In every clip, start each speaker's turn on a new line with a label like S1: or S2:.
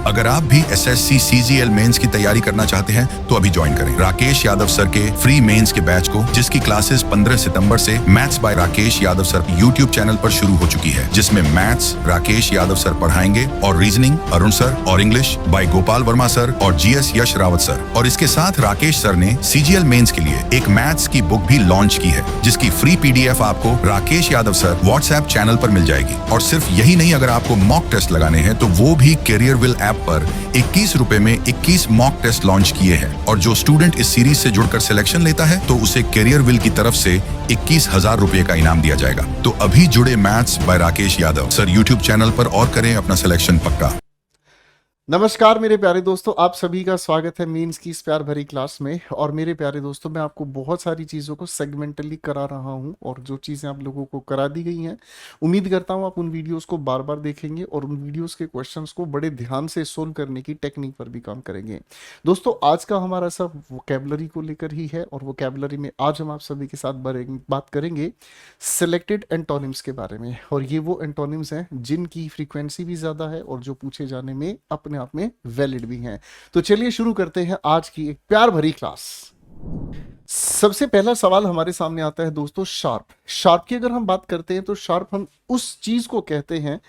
S1: अगर आप भी SSC CGL मेंस की तैयारी करना चाहते हैं तो अभी ज्वाइन करें राकेश यादव सर के फ्री मेंस के बैच को, जिसकी क्लासेस 15 सितंबर से maths by Rakesh Yadav sir YouTube channel पर शुरू हो चुकी है, जिसमें मैथ्स राकेश यादव सर पढ़ाएंगे और रीजनिंग अरुण सर और English by Gopal Verma sir और GS यश रावत सर। और इसके साथ राकेश सर ने CGL मेंस के लिए एक मैथ्स की बुक भी लॉन्च की है, जिसकी फ्री PDF आपको Rakesh Yadav sir WhatsApp channel पर मिल जाएगी। और सिर्फ यही नहीं, अगर आपको मॉक टेस्ट लगाने हैं तो वो भी कैरियर विल ऐप पर 21 रुपए में 21 मॉक टेस्ट लॉन्च किए हैं। और जो स्टूडेंट इस सीरीज से जुड़कर सिलेक्शन लेता है तो उसे कैरियर विल की तरफ से 21,000 रुपए का इनाम दिया जाएगा। तो अभी जुड़े maths by Rakesh Yadav sir YouTube channel पर और करें अपना सिलेक्शन पक्का।
S2: नमस्कार मेरे प्यारे दोस्तों, आप सभी का स्वागत है मेंस की इस प्यार भरी क्लास में। और मेरे प्यारे दोस्तों, मैं आपको बहुत सारी चीज़ों को सेगमेंटली करा रहा हूं, और जो चीज़ें आप लोगों को करा दी गई हैं, उम्मीद करता हूं आप उन वीडियोस को बार बार देखेंगे और उन वीडियोस के क्वेश्चंस को बड़े ध्यान से सोल्व करने की टेक्निक पर भी काम करेंगे। दोस्तों, आज का हमारा सब वोकैबुलरी को लेकर ही है, और वोकैबुलरी में आज हम आप सभी के साथ बात करेंगे सिलेक्टेड एंटोनिम्स के बारे में। और ये वो एंटोनिम्स हैं जिनकी फ्रीक्वेंसी भी ज़्यादा है और जो पूछे जाने में अपने आप में वैलिड भी हैं। तो चलिए शुरू करते हैं आज की एक प्यार भरी क्लास। सबसे पहला सवाल हमारे सामने आता है दोस्तों, शार्प। शार्प की अगर हम बात करते हैं तो शार्प हम उस चीज को कहते हैं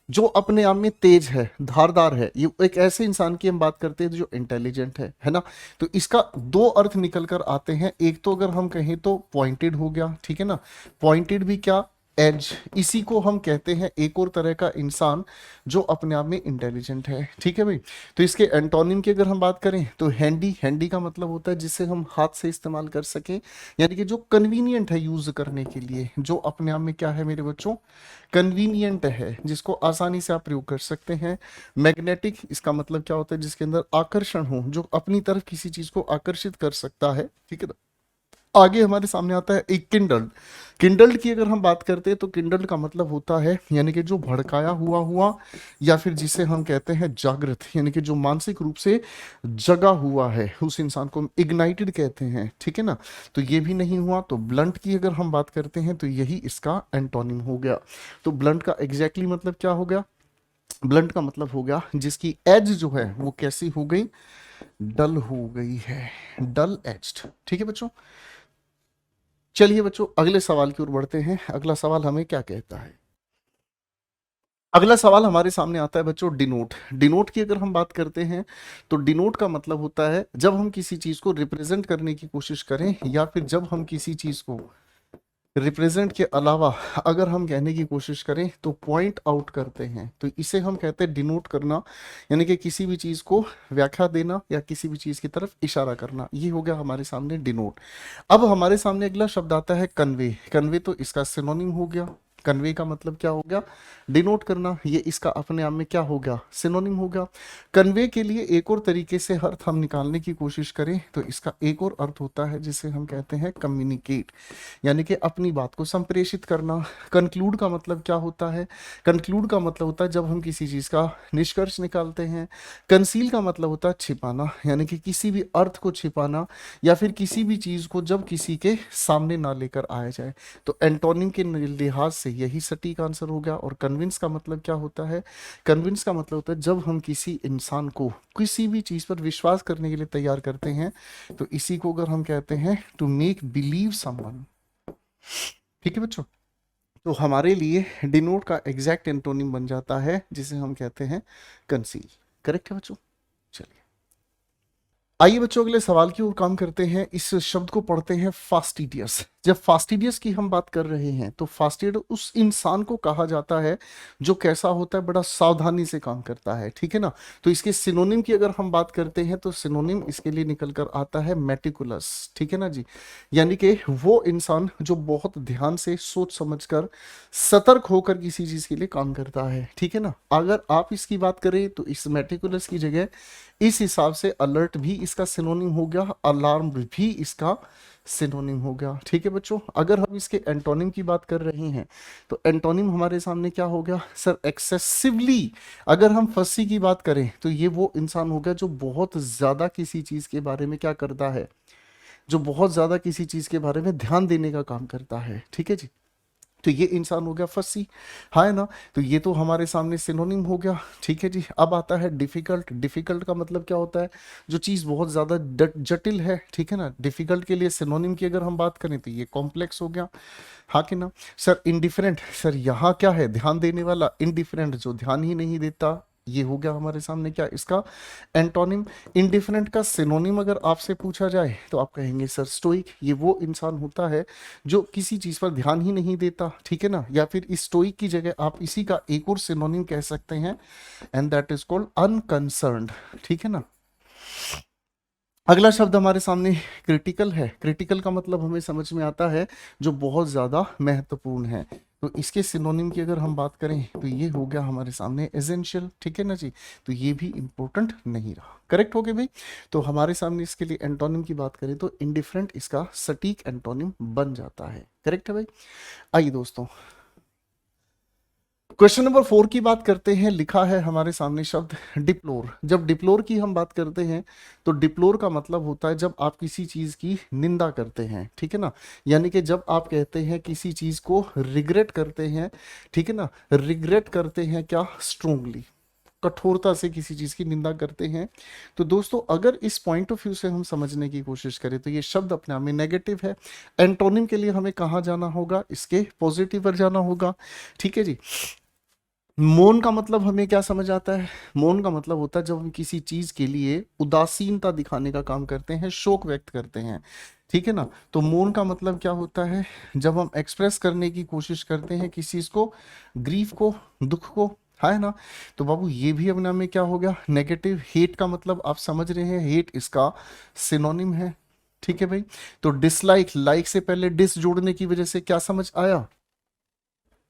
S2: जो अपने आप में तेज है, धारदार है। ये एक ऐसे इंसान की हम बात करते हैं जो इंटेलिजेंट है ना। तो इसका दो अर्थ निकल कर आते हैं। एक तो अगर हम कहें तो पॉइंटेड हो गया, ठीक है ना। पॉइंटेड भी क्या, एज, इसी को हम कहते हैं एक और तरह का इंसान जो अपने आप में इंटेलिजेंट है, ठीक है भाई। तो इसके एंटोनिम की अगर हम बात करें तो हैंडी। हैंडी का मतलब होता है जिसे हम हाथ से इस्तेमाल कर सकें, यानी कि जो कन्वीनियंट है यूज करने के लिए, जो अपने आप में क्या है मेरे बच्चों, कन्वीनियंट है, जिसको आसानी से आप प्रयोग कर सकते हैं। मैग्नेटिक, इसका मतलब क्या होता है, जिसके अंदर आकर्षण हो, जो अपनी तरफ किसी चीज को आकर्षित कर सकता है, ठीक है ना। आगे हमारे सामने आता है एक किंडल्ड। किंडल्ड की अगर हम बात करते हैं तो किंडल्ड का मतलब होता है यानी कि जो भड़काया हुआ या फिर जिसे हम कहते हैं जागृत, यानी कि जो मानसिक रूप से जगा हुआ है, उस इंसान को हम इग्नाइटेड कहते हैं, ठीक है ना। तो ये भी नहीं हुआ तो ब्लंट की अगर हम बात करते हैं तो यही इसका एंटोनिम हो गया। तो ब्लंट का एग्जैक्टली मतलब क्या हो गया, ब्लंट का मतलब हो गया जिसकी एज जो है वो कैसी हो गई, डल हो गई है, डल एज्ड, ठीक है बच्चों। चलिए बच्चों अगले सवाल की ओर बढ़ते हैं। अगला सवाल हमें क्या कहता है, अगला सवाल हमारे सामने आता है बच्चों डिनोट। डिनोट की अगर हम बात करते हैं तो डिनोट का मतलब होता है जब हम किसी चीज को रिप्रेजेंट करने की कोशिश करें, या फिर जब हम किसी चीज को रिप्रेजेंट के अलावा अगर हम कहने की कोशिश करें तो पॉइंट आउट करते हैं, तो इसे हम कहते हैं डिनोट करना, यानी कि किसी भी चीज को व्याख्या देना या किसी भी चीज की तरफ इशारा करना। ये हो गया हमारे सामने डिनोट। अब हमारे सामने अगला शब्द आता है कन्वे। कन्वे तो इसका सिनोनिम हो गया। कन्वे का मतलब क्या हो गया, डिनोट करना। ये इसका अपने आप में क्या हो गया, सिनोनिम हो गया। कन्वे के लिए एक और तरीके से अर्थ हम निकालने की कोशिश करें तो इसका एक और अर्थ होता है जिसे हम कहते हैं कम्युनिकेट, यानी कि अपनी बात को संप्रेषित करना। कंक्लूड का मतलब क्या होता है, कंक्लूड का मतलब होता है जब हम किसी चीज का निष्कर्ष निकालते हैं। कंसील का मतलब होता है छिपाना, यानी कि किसी भी अर्थ को छिपाना या फिर किसी भी चीज को जब किसी के सामने ना लेकर आया जाए। तो एंटोनिम के लिहाज से यही सटीक आंसर हो गया। और कन्विंस का मतलब क्या होता है, कन्विंस का मतलब होता है जब हम किसी इंसान को किसी भी चीज पर विश्वास करने के लिए तैयार करते हैं, तो इसी को अगर हम कहते हैं टू मेक बिलीव समवन, ठीक है बच्चों। तो हमारे लिए डिनोट का एग्जैक्ट एंटोनिम बन जाता है जिसे हम कहते हैं कंसील। करेक्ट है बच्चों। चलिए आइए बच्चों अगले सवाल की ओर काम करते हैं। इस शब्द को पढ़ते हैं फास्टिडियस। जब फास्टिडियस की हम बात कर रहे हैं तो फास्टिडियस उस इंसान को कहा जाता है जो कैसा होता है, बड़ा सावधानी से काम करता है, ठीक है ना। तो इसके सिनोनिम की अगर हम बात करते हैं तो सिनोनिम इसके लिए निकल कर आता है मेटिकुलस, ठीक है ना जी। यानी कि वो इंसान जो बहुत ध्यान से सोच समझकर सतर्क होकर किसी चीज के लिए काम करता है, ठीक है ना। अगर आप इसकी बात करें तो इस मेटिकुलस की जगह इस हिसाब से अलर्ट भी इसका सिनोनिम हो गया, अलार्म भी इसका सिनोनिम हो गया, ठीक है बच्चों। अगर हम इसके एंटोनिम की बात कर रहे हैं तो एंटोनिम हमारे सामने क्या हो गया सर, एक्सेसिवली। अगर हम फंसी की बात करें तो ये वो इंसान हो गया जो बहुत ज्यादा किसी चीज के बारे में क्या करता है, जो बहुत ज्यादा किसी चीज के बारे में ध्यान देने का काम करता है, ठीक है जी। तो ये इंसान हो गया फसी, है ना। तो ये तो हमारे सामने सिनोनिम हो गया, ठीक है जी। अब आता है डिफिकल्ट। डिफिकल्ट का मतलब क्या होता है, जो चीज़ बहुत ज़्यादा जटिल है, ठीक है ना। डिफिकल्ट के लिए सिनोनिम की अगर हम बात करें तो ये कॉम्प्लेक्स हो गया, हाँ कि ना। सर इंडिफरेंट, सर यहाँ क्या है, ध्यान देने वाला। इंडिफरेंट जो ध्यान ही नहीं देता, ये हो गया हमारे सामने क्या, इसका एंटोनिम। इंडिफरेंट का सिनोनिम अगर आपसे पूछा जाए तो आप कहेंगे सर स्टोइक। ये वो इंसान होता है जो किसी चीज पर ध्यान ही नहीं देता, ठीक है ना। या फिर इस स्टोइक की जगह आप इसी का एक और सिनोनिम कह सकते हैं, एंड दैट इज कॉल्ड अनकंसर्न्ड, ठीक है ना। अगला शब्द हमारे सामने क्रिटिकल है। क्रिटिकल का मतलब हमें समझ में आता है जो बहुत ज्यादा महत्वपूर्ण है। तो इसके सिनोनिम की अगर हम बात करें तो ये हो गया हमारे सामने एसेंशियल, ठीक है ना जी। तो ये भी इंपॉर्टेंट नहीं रहा, करेक्ट हो गया भाई। तो हमारे सामने इसके लिए एंटोनिम की बात करें तो इंडिफरेंट इसका सटीक एंटोनिम बन जाता है, करेक्ट है भाई। आइए दोस्तों, क्वेश्चन नंबर 4 की बात करते हैं। लिखा है हमारे सामने शब्द डिप्लोर। जब डिप्लोर की हम बात करते हैं तो डिप्लोर का मतलब होता है जब आप किसी चीज की निंदा करते हैं, ठीक है ना। यानी कि जब आप कहते हैं किसी चीज को रिग्रेट करते हैं, ठीक है ना। रिग्रेट करते हैं क्या, स्ट्रोंगली, कठोरता से किसी चीज की निंदा करते हैं। तो दोस्तों अगर इस पॉइंट ऑफ व्यू से हम समझने की कोशिश करें तो ये शब्द अपने आप में नेगेटिव है। एंटोनिम के लिए हमें कहाँ जाना होगा, इसके पॉजिटिव पर जाना होगा, ठीक है जी। मौन का मतलब हमें क्या समझ आता है, मौन का मतलब होता है जब हम किसी चीज के लिए उदासीनता दिखाने का काम करते हैं, शोक व्यक्त करते हैं, ठीक है ना। तो मौन का मतलब क्या होता है, जब हम एक्सप्रेस करने की कोशिश करते हैं किसी चीज को, ग्रीफ को, दुख को, है ना। तो बाबू ये भी अपने आप में क्या हो गया, नेगेटिव। हेट का मतलब आप समझ रहे हैं, हेट इसका सिनोनिम है, ठीक है भाई। तो डिसलाइक, लाइक से पहले डिस जोड़ने की वजह से क्या समझ आया,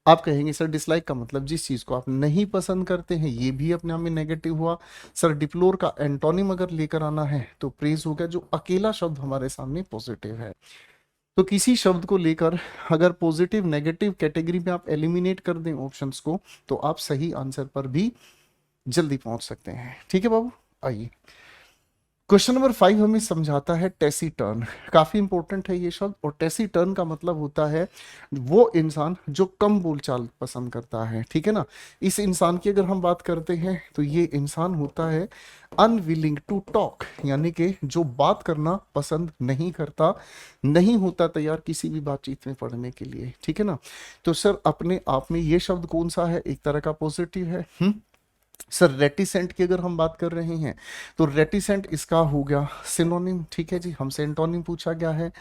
S2: आप कहेंगे सर डिसलाइक का मतलब जिस चीज को आप नहीं पसंद करते हैं, ये भी अपने आप में नेगेटिव हुआ। सर डिप्लोर का एंटोनिम अगर लेकर आना है तो प्रेज हो गया, जो अकेला शब्द हमारे सामने पॉजिटिव है। तो किसी शब्द को लेकर अगर पॉजिटिव नेगेटिव कैटेगरी में आप एलिमिनेट कर दें ऑप्शंस को, तो आप सही आंसर पर भी जल्दी पहुंच सकते हैं, ठीक है बाबू। आइए, क्वेश्चन नंबर 5 हमें समझाता है टेसीटर्न। काफी इंपॉर्टेंट है ये शब्द। और टेसीटर्न का मतलब होता है वो इंसान जो कम बोलचाल पसंद करता है, ठीक है ना। इस इंसान की अगर हम बात करते हैं तो ये इंसान होता है अनविलिंग टू टॉक, यानी कि जो बात करना पसंद नहीं करता, नहीं होता तैयार किसी भी बातचीत में पढ़ने के लिए, ठीक है ना। तो सर अपने आप में ये शब्द कौन सा है, एक तरह का पॉजिटिव है। सर रेटिसेंट की अगर हम बात कर रहे हैं तो रेटिसेंट इसका हो गया सिनोनिम, ठीक है जी। हमसे एंटोनिम पूछा गया है।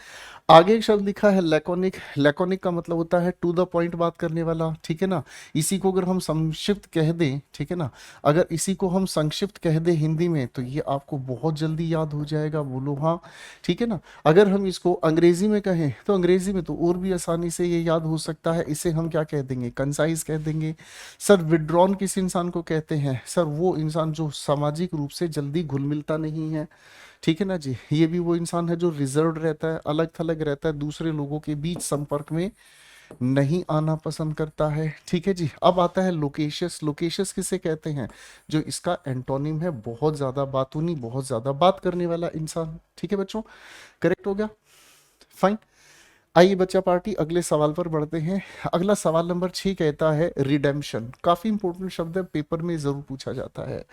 S2: आगे एक शब्द लिखा है लैकोनिक। लैकोनिक का मतलब होता है टू द पॉइंट बात करने वाला, ठीक है ना। इसी को अगर हम संक्षिप्त कह दें, ठीक है ना, अगर इसी को हम संक्षिप्त कह दें हिंदी में तो ये आपको बहुत जल्दी याद हो जाएगा, बोलो हाँ, ठीक है ना। अगर हम इसको अंग्रेजी में कहें तो अंग्रेजी में तो और भी आसानी से ये याद हो सकता है। इसे हम क्या कह देंगे, कंसाइज कह देंगे। सर विड्रॉन किस इंसान को कहते हैं, सर वो इंसान जो सामाजिक रूप से जल्दी घुल मिलता नहीं है, ठीक है ना जी। ये भी वो इंसान है जो रिजर्व रहता है, अलग थलग रहता है, दूसरे लोगों के बीच संपर्क में नहीं आना पसंद करता है, ठीक है जी। अब आता है लोकेशियस। लोकेशियस किसे कहते हैं, जो इसका एंटोनिम है बहुत ज्यादा बातूनी, बहुत ज्यादा बात करने वाला इंसान, ठीक है बच्चों, करेक्ट हो गया, फाइन। आइए बच्चा पार्टी अगले सवाल पर बढ़ते हैं। अगला सवाल नंबर 6 कहता है रिडेम्पशन। काफी इंपॉर्टेंट शब्द है, पेपर में जरूर पूछा जाता है।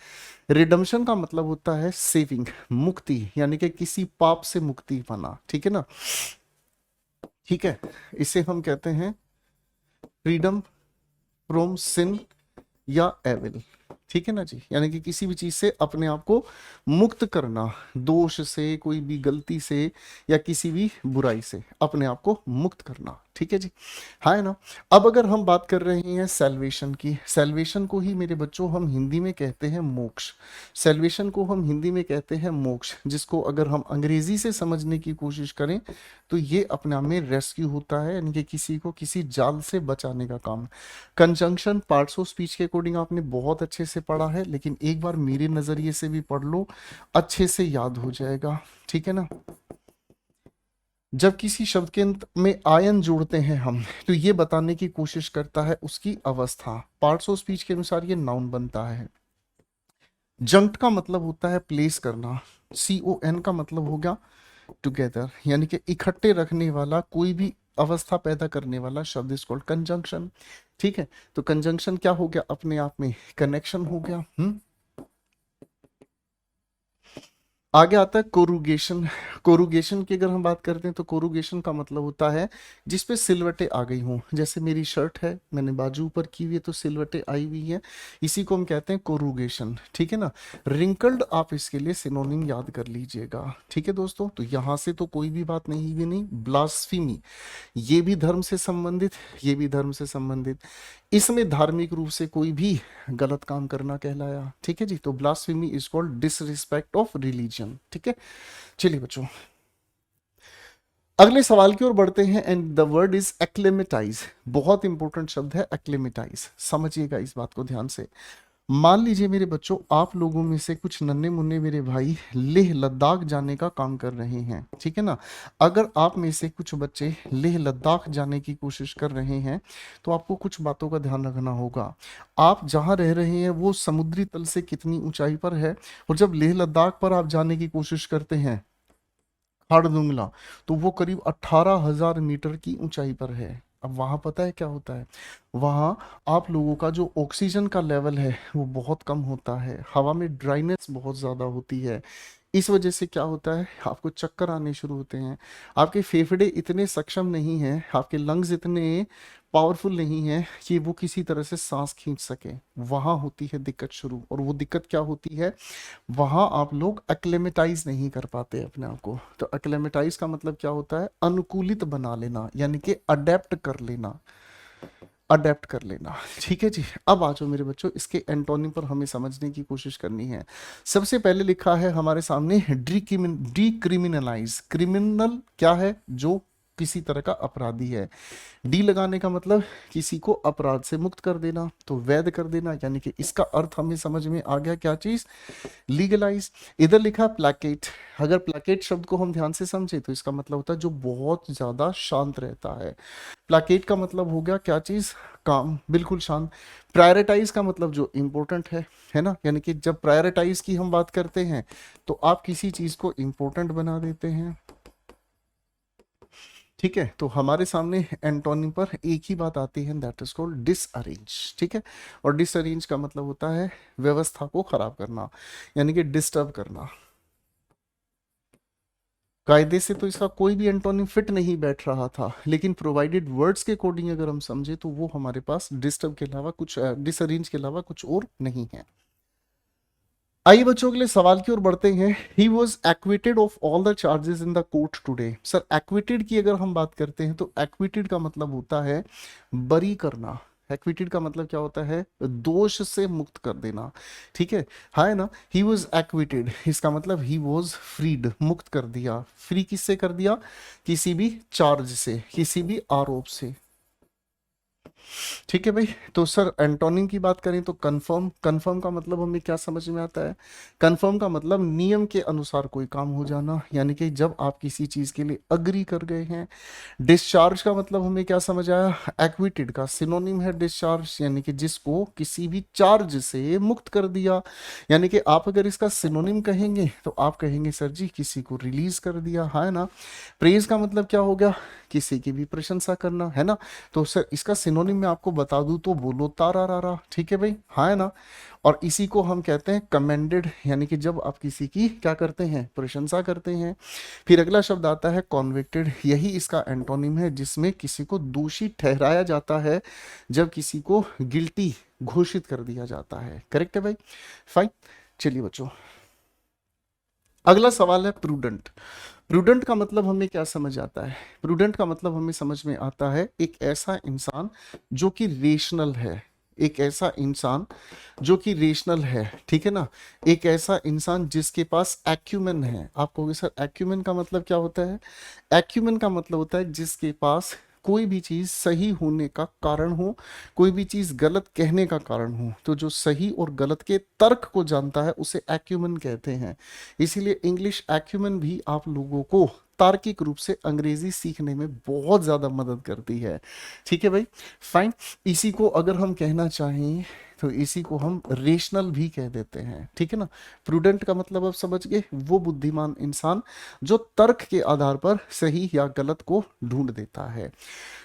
S2: रिडेम्पशन का मतलब होता है सेविंग, मुक्ति, यानी कि किसी पाप से मुक्ति पाना, ठीक है ना। ठीक है, इसे हम कहते हैं फ्रीडम फ्रॉम सिन या एविल, ठीक है ना जी। यानी कि किसी भी चीज से अपने आप को मुक्त करना, दोष से, कोई भी गलती से या किसी भी बुराई से अपने आप को मुक्त करना, ठीक है जी, हाँ है ना। अब अगर हम बात कर रहे हैं सेल्वेशन की, सेल्वेशन को ही मेरे बच्चों हम हिंदी में कहते हैं मोक्ष। सेल्वेशन को हम हिंदी में कहते हैं मोक्ष, जिसको अगर हम अंग्रेजी से समझने की कोशिश करें तो ये अपने आप में रेस्क्यू होता है, यानी कि किसी को किसी जाल से बचाने का काम। कंजंक्शन पार्ट्स ऑफ स्पीच के अकॉर्डिंग आपने बहुत अच्छे से पढ़ा है, लेकिन एक बार मेरे नजरिए से भी पढ़ लो, अच्छे से याद हो जाएगा, ठीक है ना। जब किसी शब्द के अंत में आयन जोड़ते हैं हम, तो ये बताने की कोशिश करता है उसकी अवस्था। पार्ट्स ऑफ स्पीच के अनुसार ये नाउन बनता है। जंक्ट का मतलब होता है प्लेस करना। CON का मतलब हो गया टुगेदर, यानी कि इकट्ठे रखने वाला कोई भी अवस्था पैदा करने वाला शब्द इज कॉल्ड कंजंक्शन। ठीक है, तो कंजंक्शन क्या हो गया, अपने आप में कनेक्शन हो गया। आगे आता है कोरुगेशन। कोरुगेशन की अगर हम बात करते हैं तो कोरुगेशन का मतलब होता है जिसपे सिलवटें आ गई हों। जैसे मेरी शर्ट है, मैंने बाजू ऊपर की हुई है तो सिलवटें आई हुई है, इसी को हम कहते हैं कोरुगेशन। ठीक है ना। रिंकल्ड आप इसके लिए सिनोनिम याद कर लीजिएगा। ठीक है दोस्तों, तो यहां से तो कोई भी बात नहीं भी नहीं। ब्लास्फेमी, ये भी धर्म से संबंधित, ये भी धर्म से संबंधित, इसमें धार्मिक रूप से कोई भी गलत काम करना कहलाया। ठीक है जी, तो blasphemy is called disrespect of religion. ठीक है, चलिए बच्चों अगले सवाल की ओर बढ़ते हैं। And the word is acclimatise. बहुत इंपॉर्टेंट शब्द है एक्लेमेटाइज, समझिएगा इस बात को ध्यान से। मान लीजिए मेरे बच्चों, आप लोगों में से कुछ नन्हे मुन्ने मेरे भाई लेह लद्दाख जाने का काम कर रहे हैं। ठीक है ना। अगर आप में से कुछ बच्चे लेह लद्दाख जाने की कोशिश कर रहे हैं तो आपको कुछ बातों का ध्यान रखना होगा। आप जहां रह रहे हैं वो समुद्री तल से कितनी ऊंचाई पर है, और जब लेह लद्दाख पर आप जाने की कोशिश करते हैं हाड़दुंगला, तो वो करीब 18,000 मीटर की ऊंचाई पर है। अब वहां पता है क्या होता है, वहां आप लोगों का जो ऑक्सीजन का लेवल है वो बहुत कम होता है, हवा में ड्राइनेस बहुत ज्यादा होती है। इस वजह से क्या होता है, आपको चक्कर आने शुरू होते हैं। आपके फेफड़े इतने सक्षम नहीं हैं, आपके लंग्स इतने पावरफुल नहीं है कि वो किसी तरह से सांस खींच सके। वहां होती है दिक्कत शुरू, और वो दिक्कत क्या होती है, वहां आप लोग एक्लेमेटाइज नहीं कर पाते अपने आप को। तो एक्लेमेटाइज का मतलब क्या होता है, अनुकूलित बना लेना, यानी कि अडेप्ट कर लेना, अडेप्ट कर लेना। ठीक है जी, अब आ जाओ मेरे बच्चों, इसके एंटोनिम पर हमें समझने की कोशिश करनी है। सबसे पहले लिखा है हमारे सामने डिक्रिमिनलाइज। क्रिमिनल क्या है, जो किसी तरह का अपराधी है। डी लगाने का मतलब किसी को अपराध से मुक्त कर देना, तो वैध कर देना, यानी कि इसका अर्थ हमें समझ में आ गया क्या चीज, लीगलाइज। इधर लिखा प्लाकेट। अगर प्लाकेट शब्द को हम ध्यान से समझे तो इसका मतलब होता है जो बहुत ज्यादा शांत रहता है। प्लाकेट का मतलब हो गया क्या चीज, काम, बिल्कुल शांत। प्रायोरिटाइज का मतलब जो इंपॉर्टेंट है ना, यानी कि जब प्रायोरिटाइज की हम बात करते हैं तो आप किसी चीज को इंपॉर्टेंट बना देते हैं। ठीक है, तो हमारे सामने एंटोनिम पर एक ही बात आती है, दैट इज कॉल्ड डिसअरेंज। ठीक है, और डिसअरेंज का मतलब होता है व्यवस्था को खराब करना, यानी कि डिस्टर्ब करना। कायदे से तो इसका कोई भी एंटोनिम फिट नहीं बैठ रहा था, लेकिन प्रोवाइडेड वर्ड्स के अकॉर्डिंग अगर हम समझे तो वो हमारे पास डिस्टर्ब के अलावा कुछ, डिसअरेंज के अलावा कुछ और नहीं है। आइए बच्चों के लिए सवाल की ओर बढ़ते हैं। He was acquitted of all the charges in the court today. Sir acquitted की अगर हम बात करते हैं तो एक्विटेड का मतलब होता है बरी करना। एक्विटेड का मतलब क्या होता है, दोष से मुक्त कर देना। ठीक है ना। ही वॉज एक्विटेड, इसका मतलब ही वॉज फ्रीड, मुक्त कर दिया। फ्री किससे कर दिया, किसी भी चार्ज से, किसी भी आरोप से। ठीक है भाई, तो सर एंटोनिम की बात करें तो कंफर्म। कंफर्म का मतलब हमें क्या समझ में आता है, कंफर्म का मतलब नियम के अनुसार कोई काम हो जाना, यानी कि जब आप किसी चीज के लिए अग्री कर गए हैं। डिस्चार्ज का मतलब हमें क्या समझ आया, एक्विटेड का सिनोनिम है डिस्चार्ज, यानी कि जिसको किसी भी चार्ज से मुक्त कर दिया। यानी कि आप अगर इसका सिनोनिम कहेंगे तो आप कहेंगे सर जी किसी को रिलीज कर दिया, है ना। प्रेज का मतलब क्या हो गया, किसी की भी प्रशंसा करना, है ना। तो सर इसका सिनोनिम मैं आपको बता दूं तो बोलो तारा रारा। ठीक है भाई, हाँ है ना। और इसी को हम कहते हैं कमेंडेड, यानी कि जब आप किसी की क्या करते हैं, प्रशंसा करते हैं। फिर अगला शब्द आता है कॉन्विक्टेड, यही इसका एंटोनिम है, जिसमें किसी को दोषी ठहराया जाता है, जब किसी को गिल्टी घोषित कर दिया जाता है। करेक्ट है भाई, फाइन। चलिए बच्चों अगला सवाल है प्रूडेंट। प्रूडेंट का मतलब हमें क्या समझ आता है, प्रूडेंट का मतलब हमें समझ में आता है एक ऐसा इंसान जो कि रेशनल है, एक ऐसा इंसान जो कि रेशनल है। ठीक है ना, एक ऐसा इंसान जिसके पास एक्यूमेन है। आप कहोगे सर एक्यूमेन का मतलब क्या होता है, एक्यूमेन का मतलब होता है जिसके पास कोई भी चीज सही होने का कारण हो, कोई भी चीज गलत कहने का कारण हो, तो जो सही और गलत के तर्क को जानता है उसे एक्यूमेन कहते हैं। इसीलिए इंग्लिश एक्यूमेन भी आप लोगों को तार्किक रूप से अंग्रेजी सीखने में बहुत ज्यादा मदद करती है। ठीक है भाई, फाइन। इसी को अगर हम कहना चाहें तो इसी को हम रेशनल भी कह देते हैं, ठीक है ना। प्रूडेंट का मतलब आप समझ गए, वो बुद्धिमान इंसान जो तर्क के आधार पर सही या गलत को ढूंढ देता है।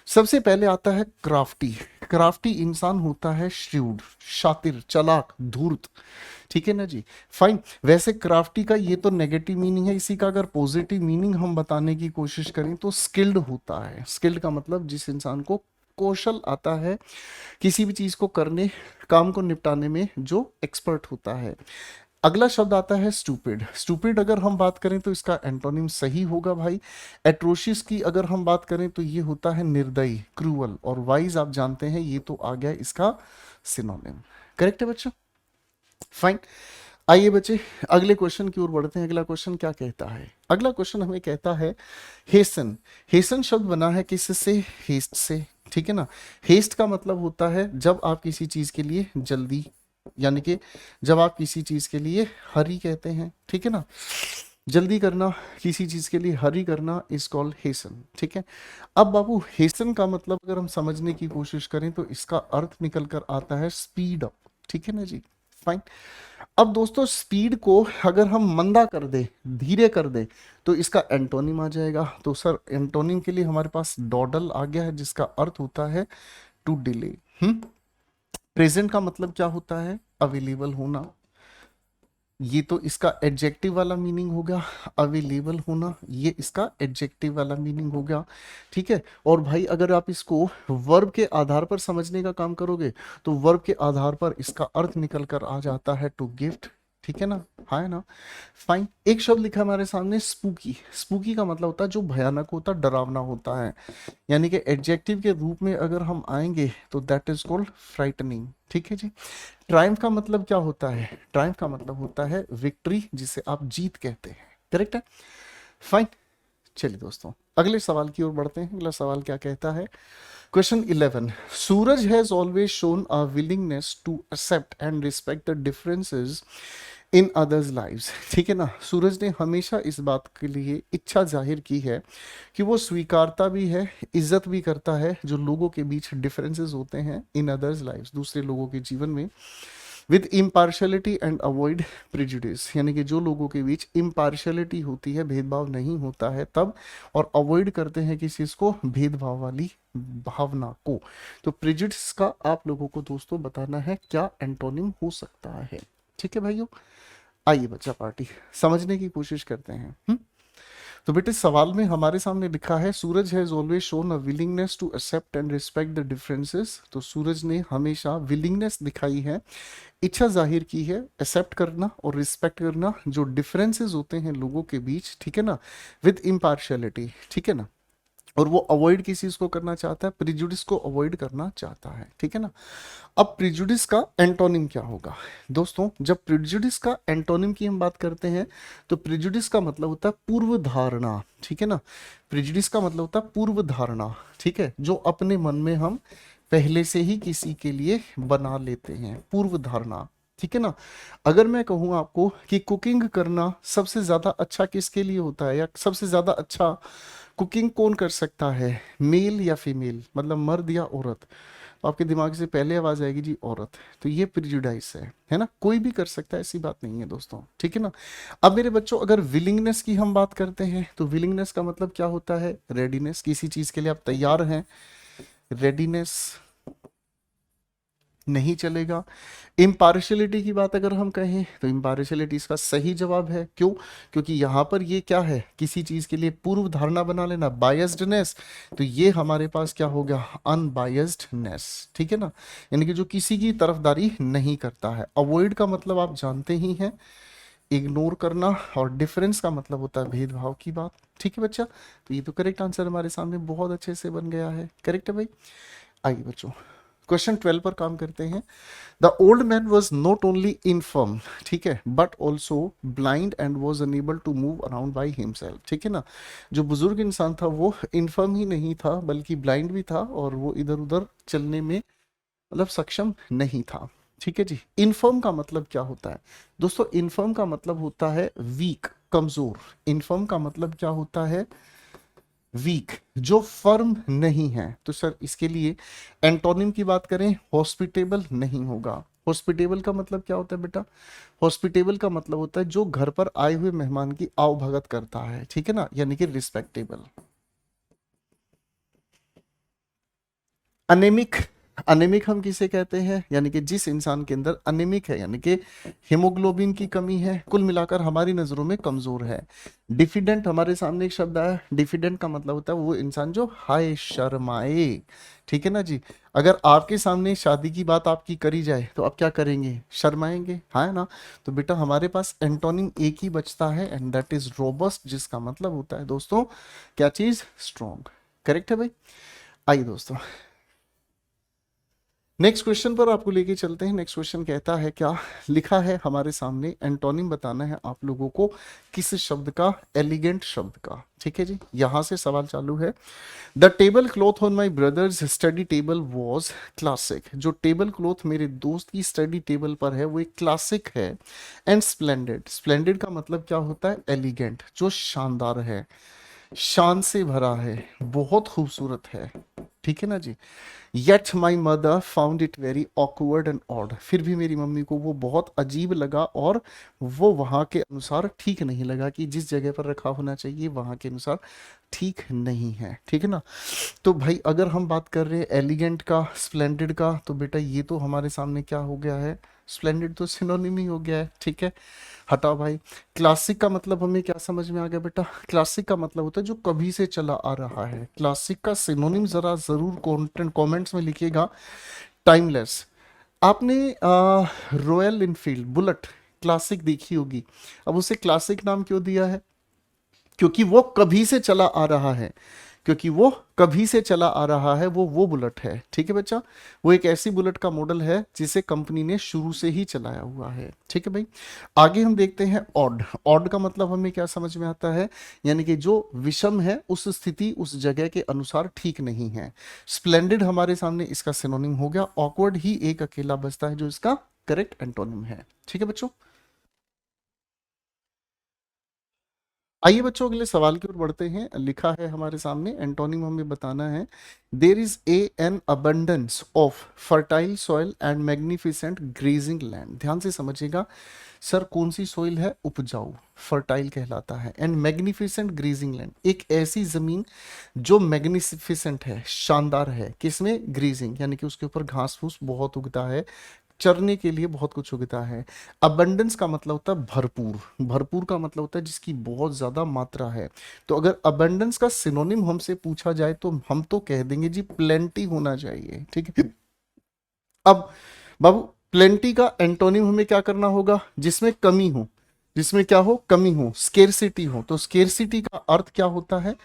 S2: सबसे पहले आता है क्राफ्टी। क्राफ्टी इंसान होता है श्रूड, शातिर, चालाक, धूर्त, ठीक है ना जी। फाइन। वैसे क्राफ्टी का ये तो नेगेटिव मीनिंग है, इसी का अगर पॉजिटिव मीनिंग हम बताने की कोशिश करें तो स्किल्ड होता है। स्किल्ड का मतलब जिस इंसान को कौशल आता है किसी भी चीज को करने, काम को निपटाने में, जो एक्सपर्ट होता है। अगला शब्द आता है स्टूपिड। स्टूपिड अगर हम बात करें तो इसका एंटोनिम सही होगा भाई एट्रोशियस की अगर हम बात करें तो ये होता है निर्दयी, क्रूअल, और वाइज आप जानते हैं ये तो आ गया इसका सिनोनिम। करेक्ट है बच्चों? फाइन। आइए बच्चे अगले क्वेश्चन की ओर बढ़ते हैं। अगला क्वेश्चन क्या कहता है? अगला क्वेश्चन हमें कहता है हेसन। हेसन शब्द बना है किससे? हेस्ट से, ठीक है ना। हेस्ट का मतलब होता है जब आप किसी चीज के लिए जल्दी, यानी कि जब आप किसी चीज के लिए हरी कहते हैं, ठीक है ना। जल्दी करना, किसी चीज के लिए हरी करना इज कॉल्ड हेसन, ठीक है। अब बाबू हेसन का मतलब अगर हम समझने की कोशिश करें तो इसका अर्थ निकल कर आता है स्पीड अप, ठीक है ना जी। फाइन। अब दोस्तों स्पीड को अगर हम मंदा कर दे, धीरे कर दे, तो इसका एंटोनिम आ जाएगा। तो सर एंटोनिम के लिए हमारे पास डॉडल आ गया है जिसका अर्थ होता है टू डिले। प्रेजेंट का मतलब क्या होता है? अवेलेबल होना। ये तो इसका एडजेक्टिव वाला मीनिंग हो गया, अवेलेबल होना, ये इसका एडजेक्टिव वाला मीनिंग हो गया, ठीक है। और भाई अगर आप इसको वर्ब के आधार पर समझने का काम करोगे तो वर्ब के आधार पर इसका अर्थ निकल कर आ जाता है टू गिफ्ट, ठीक है ना। हाँ है ना। फाइन। एक शब्द लिखा हमारे सामने स्पूकी। स्पूकी का मतलब होता है जो भयानक होता, डरावना होता है, यानी कि एडजेक्टिव के रूप में अगर हम आएंगे तो दैट इज कॉल्ड फ्राइटनिंग, ठीक है जी। ट्रायम्फ का मतलब क्या होता है? ट्रायम्फ का मतलब होता है विक्ट्री, जिसे आप जीत कहते हैं। करेक्ट है। फाइन। चलिए दोस्तों अगले सवाल की ओर बढ़ते हैं। अगला सवाल क्या कहता है? Question 11। Suraj has always shown a willingness to accept and respect the differences in others lives, ठीक है ना। सूरज ने हमेशा इस बात के लिए इच्छा जाहिर की है कि वो स्वीकारता भी है, इज्जत भी करता है जो लोगों के बीच डिफरेंसेस होते हैं इन अदर्स लाइव्स, दूसरे लोगों के जीवन में, with impartiality and avoid prejudice, यानी कि जो लोगों के बीच इम्पार्शलिटी होती है, भेदभाव नहीं होता है तब, और अवॉइड करते हैं किस चीज को? भेदभाव वाली भावना को। तो प्रिजुडिस का आप लोगों को दोस्तों बताना है क्या एंटोनिम हो सकता है, ठीक है भाइयों। आइए बच्चा पार्टी समझने की कोशिश करते हैं। तो बेटे सवाल में हमारे सामने लिखा है Suraj has always shown a willingness to accept and respect the differences. तो सूरज ने हमेशा विलिंगनेस दिखाई है, इच्छा जाहिर की है एक्सेप्ट करना और रिस्पेक्ट करना जो डिफरेंसेस होते हैं लोगों के बीच, ठीक है ना, विद इम्पार्शियलिटी, ठीक है ना। और वो अवॉइड किस चीज को करना चाहता है? प्रिजुडिस को अवॉइड करना चाहता है, ठीक है ना। अब प्रिजुडिस का एंटोनिम क्या होगा दोस्तों? जब प्रिजुडिस का एंटोनिम की हम बात करते हैं तो प्रिजुडिस का मतलब होता है पूर्व धारणा, ठीक है ना। प्रिजुडिस का मतलब होता है पूर्व धारणा, ठीक है, जो अपने मन में हम पहले से ही किसी के लिए बना लेते हैं, पूर्व धारणा, ठीक है ना। अगर मैं कहूँ आपको कि कुकिंग करना सबसे ज्यादा अच्छा किसके लिए होता है, या सबसे ज्यादा अच्छा कुकिंग कौन कर सकता है, मेल या फीमेल, मतलब मर्द या औरत, तो आपके दिमाग से पहले आवाज आएगी जी औरत। तो ये प्रिजुडाइस है ना, कोई भी कर सकता है, ऐसी बात नहीं है दोस्तों, ठीक है ना। अब मेरे बच्चों अगर विलिंगनेस की हम बात करते हैं तो विलिंगनेस का मतलब क्या होता है? रेडीनेस, किसी चीज के लिए आप तैयार हैं, रेडीनेस नहीं चलेगा। इम्पार्शियलिटी की बात अगर हम कहें तो इम्पार्शियलिटी इसका सही जवाब है। क्यों? क्योंकि यहाँ पर ये क्या है? किसी चीज के लिए पूर्व धारणा बना लेना, बायस्डनेस, तो ये हमारे पास क्या हो गया? अनबायस्डनेस, ठीक है ना, यानी कि जो किसी की तरफदारी नहीं करता है। अवॉइड का मतलब आप जानते ही हैं, इग्नोर करना, और डिफरेंस का मतलब होता है भेदभाव की बात, ठीक है बच्चा। तो ये तो करेक्ट आंसर हमारे सामने बहुत अच्छे से बन गया है, करेक्ट है भाई। आइए बच्चों क्वेश्चन 12 पर काम करते हैं। The old man was not only infirm, ठीक है, but also blind and was unable to move around by himself, ठीक है ना। जो बुजुर्ग इंसान था वो इनफर्म ही नहीं था बल्कि ब्लाइंड भी था, और वो इधर उधर चलने में मतलब सक्षम नहीं था, ठीक है जी। इनफर्म का मतलब क्या होता है दोस्तों? इनफर्म का मतलब होता है वीक, कमजोर। इनफर्म का मतलब क्या होता है? वीक, जो फर्म नहीं है। तो सर इसके लिए एंटोनिम की बात करें, हॉस्पिटेबल नहीं होगा, हॉस्पिटेबल का मतलब क्या होता है बेटा? हॉस्पिटेबल का मतलब होता है जो घर पर आए हुए मेहमान की आवभगत करता है, ठीक है ना, यानी कि रिस्पेक्टेबल। अनेमिक, अनेमिक हम किसे कहते हैं? यानी कि जिस इंसान के अंदर अनेमिक है, यानी कि हीमोग्लोबिन की कमी है, कुल मिलाकर हमारी नजरों में कमजोर है। डिफिडेंट, हमारे सामने एक शब्द आया, डिफिडेंट का मतलब होता है वो इंसान जो हाय शर्माए, ठीक है ना जी। अगर आपके सामने शादी की बात आपकी करी जाए तो आप क्या करेंगे? शर्माएंगे, हाँ ना। तो बेटा हमारे पास एंटोनिम एक ही बचता है, एंड दैट इज रोबस्ट, जिसका मतलब होता है दोस्तों क्या चीज? स्ट्रॉन्ग। करेक्ट है भाई। आइए दोस्तों नेक्स्ट क्वेश्चन पर आपको लेके चलते हैं। नेक्स्ट क्वेश्चन कहता है क्या? लिखा है हमारे सामने, एंटोनिम बताना है आप लोगों को किस शब्द का? एलिगेंट शब्द का, ठीक है जी। यहां से सवाल चालू है। The table cloth on my brothers study table was classic. जो टेबल क्लॉथ मेरे दोस्त की स्टडी टेबल पर है वो एक क्लासिक है। एंड स्प्लेंडेड, स्प्लेंडेड का मतलब क्या होता है? एलिगेंट, जो शानदार है, शान से भरा है, बहुत खूबसूरत है, ठीक है ना जी। Yet my mother found it very awkward and odd. फिर भी मेरी मम्मी को वो बहुत अजीब लगा और वो वहाँ के अनुसार ठीक नहीं लगा, कि जिस जगह पर रखा होना चाहिए वहाँ के अनुसार ठीक नहीं है, ठीक है ना। तो भाई अगर हम बात कर रहे हैं एलिगेंट का, स्प्लेंडेड का, तो बेटा ये तो हमारे सामने क्या हो गया है? स्प्लेंडेड तो सिनोनिम ही हो गया है, ठीक है। हटाओ भाई। क्लासिक का मतलब हमें क्या समझ में आ गया बेटा? क्लासिक का मतलब होता है जो कभी से चला आ रहा है। क्लासिक का सिनोनिम जरा जरूर कंटेंट कमेंट्स में लिखिएगा। टाइमलेस। आपने रॉयल इनफील्ड बुलेट क्लासिक देखी होगी, अब उसे क्लासिक नाम क्यों दिया है? क्योंकि वो कभी से चला आ रहा है, क्योंकि वो कभी से चला आ रहा है, वो बुलेट है, ठीक है बच्चा। वो एक ऐसी बुलेट का मॉडल है जिसे कंपनी ने शुरू से ही चलाया हुआ है, ठीक है भाई। आगे हम देखते हैं ऑड। ऑड का मतलब हमें क्या समझ में आता है? यानी कि जो विषम है, उस स्थिति उस जगह के अनुसार ठीक नहीं है। स्प्लेंडेड हमारे सामने इसका सिनोनिम हो गया। ऑकवर्ड ही एक अकेला बचता है जो इसका करेक्ट एंटोनिम है, ठीक है बच्चों। आइए बच्चों अगले सवाल की ओर बढ़ते हैं। लिखा है हमारे सामने, एंटोनिम हमें बताना है। There is A N abundance of fertile soil and magnificent grazing land. ध्यान से समझिएगा सर, कौन सी सॉइल है? उपजाऊ, फर्टाइल कहलाता है। एंड मैग्निफिसेंट ग्रेजिंग लैंड, एक ऐसी जमीन जो मैग्निफिसेंट है, शानदार है, किसमें? ग्रीजिंग, यानी कि उसके ऊपर घास फूस बहुत उगता है, चरने के लिए बहुत कुछ उगता है। अबंडेंस का मतलब होता है भरपूर, भरपूर का मतलब होता है जिसकी बहुत ज्यादा मात्रा है। तो अगर अबंडेंस का सिनोनिम हमसे पूछा जाए तो हम तो कह देंगे जी प्लेंटी होना चाहिए, ठीक है। अब बाबू, प्लेंटी का एंटोनिम हमें क्या करना होगा? जिसमें कमी हो, जिसमें क्या हो? कमी हो, स्केरसिटी हो। तो स्केरसिटी का अर्थ क्या होता है?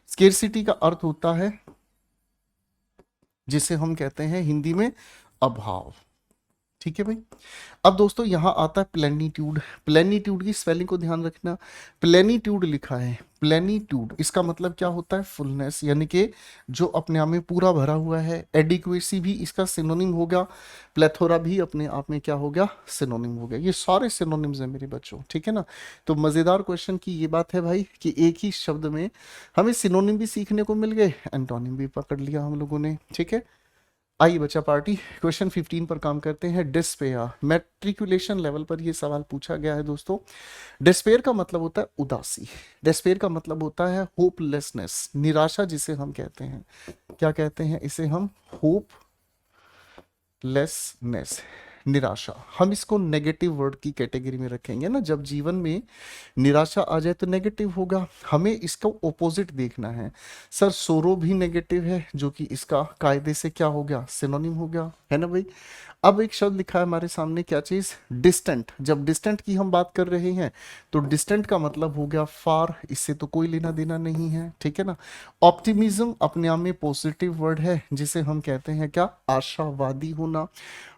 S2: स्केरसिटी का अर्थ होता है जिसे हम कहते हैं हिंदी में अभाव, ठीक है भाई। अब दोस्तों यहां आता है प्लेनीट्यूड। प्लेनीट्यूड की स्पेलिंग को ध्यान रखना। प्लेनीट्यूड लिखा है, प्लेनीट्यूड, इसका मतलब क्या होता है? फुलनेस, यानी कि जो अपने आप में पूरा भरा हुआ है। एडिक्वेसी भी इसका सिनोनिम हो गया। प्लेथोरा भी अपने आप में क्या हो गया? सिनोनिम हो गया। ये सारे सिनोनिम्स हैं मेरे बच्चों, ठीक है ना। तो मजेदार क्वेश्चन की ये बात है भाई कि एक ही शब्द में हमें सिनोनिम भी सीखने को मिल गए, एंटोनिम भी पकड़ लिया हम लोगों ने, ठीक है। आइए बच्चा पार्टी क्वेश्चन 15 पर काम करते हैं। डिस्पेयर, मैट्रिकुलेशन लेवल पर ये सवाल पूछा गया है दोस्तों। डिस्पेयर का मतलब होता है उदासी। डिस्पेयर का मतलब होता है होपलेसनेस, निराशा जिसे हम कहते हैं। क्या कहते हैं इसे हम? होपलेसनेस, निराशा। हम इसको नेगेटिव वर्ड की कैटेगरी में रखेंगे ना। जब जीवन में निराशा आ जाए तो नेगेटिव होगा, हमें इसका ओपोजिट देखना है। सर सोरो भी नेगेटिव है, जो कि इसका कायदे से क्या हो गया? सिनोनिम हो गया, है ना भाई। अब एक शब्द लिखा है हमारे सामने, क्या चीज? डिस्टेंट। जब डिस्टेंट की हम बात कर रहे हैं तो डिस्टेंट का मतलब हो गया फार, इससे तो कोई लेना देना नहीं है, ठीक है ना। ऑप्टिमिज्म अपने आप में पॉजिटिव वर्ड है जिसे हम कहते हैं क्या? आशावादी होना।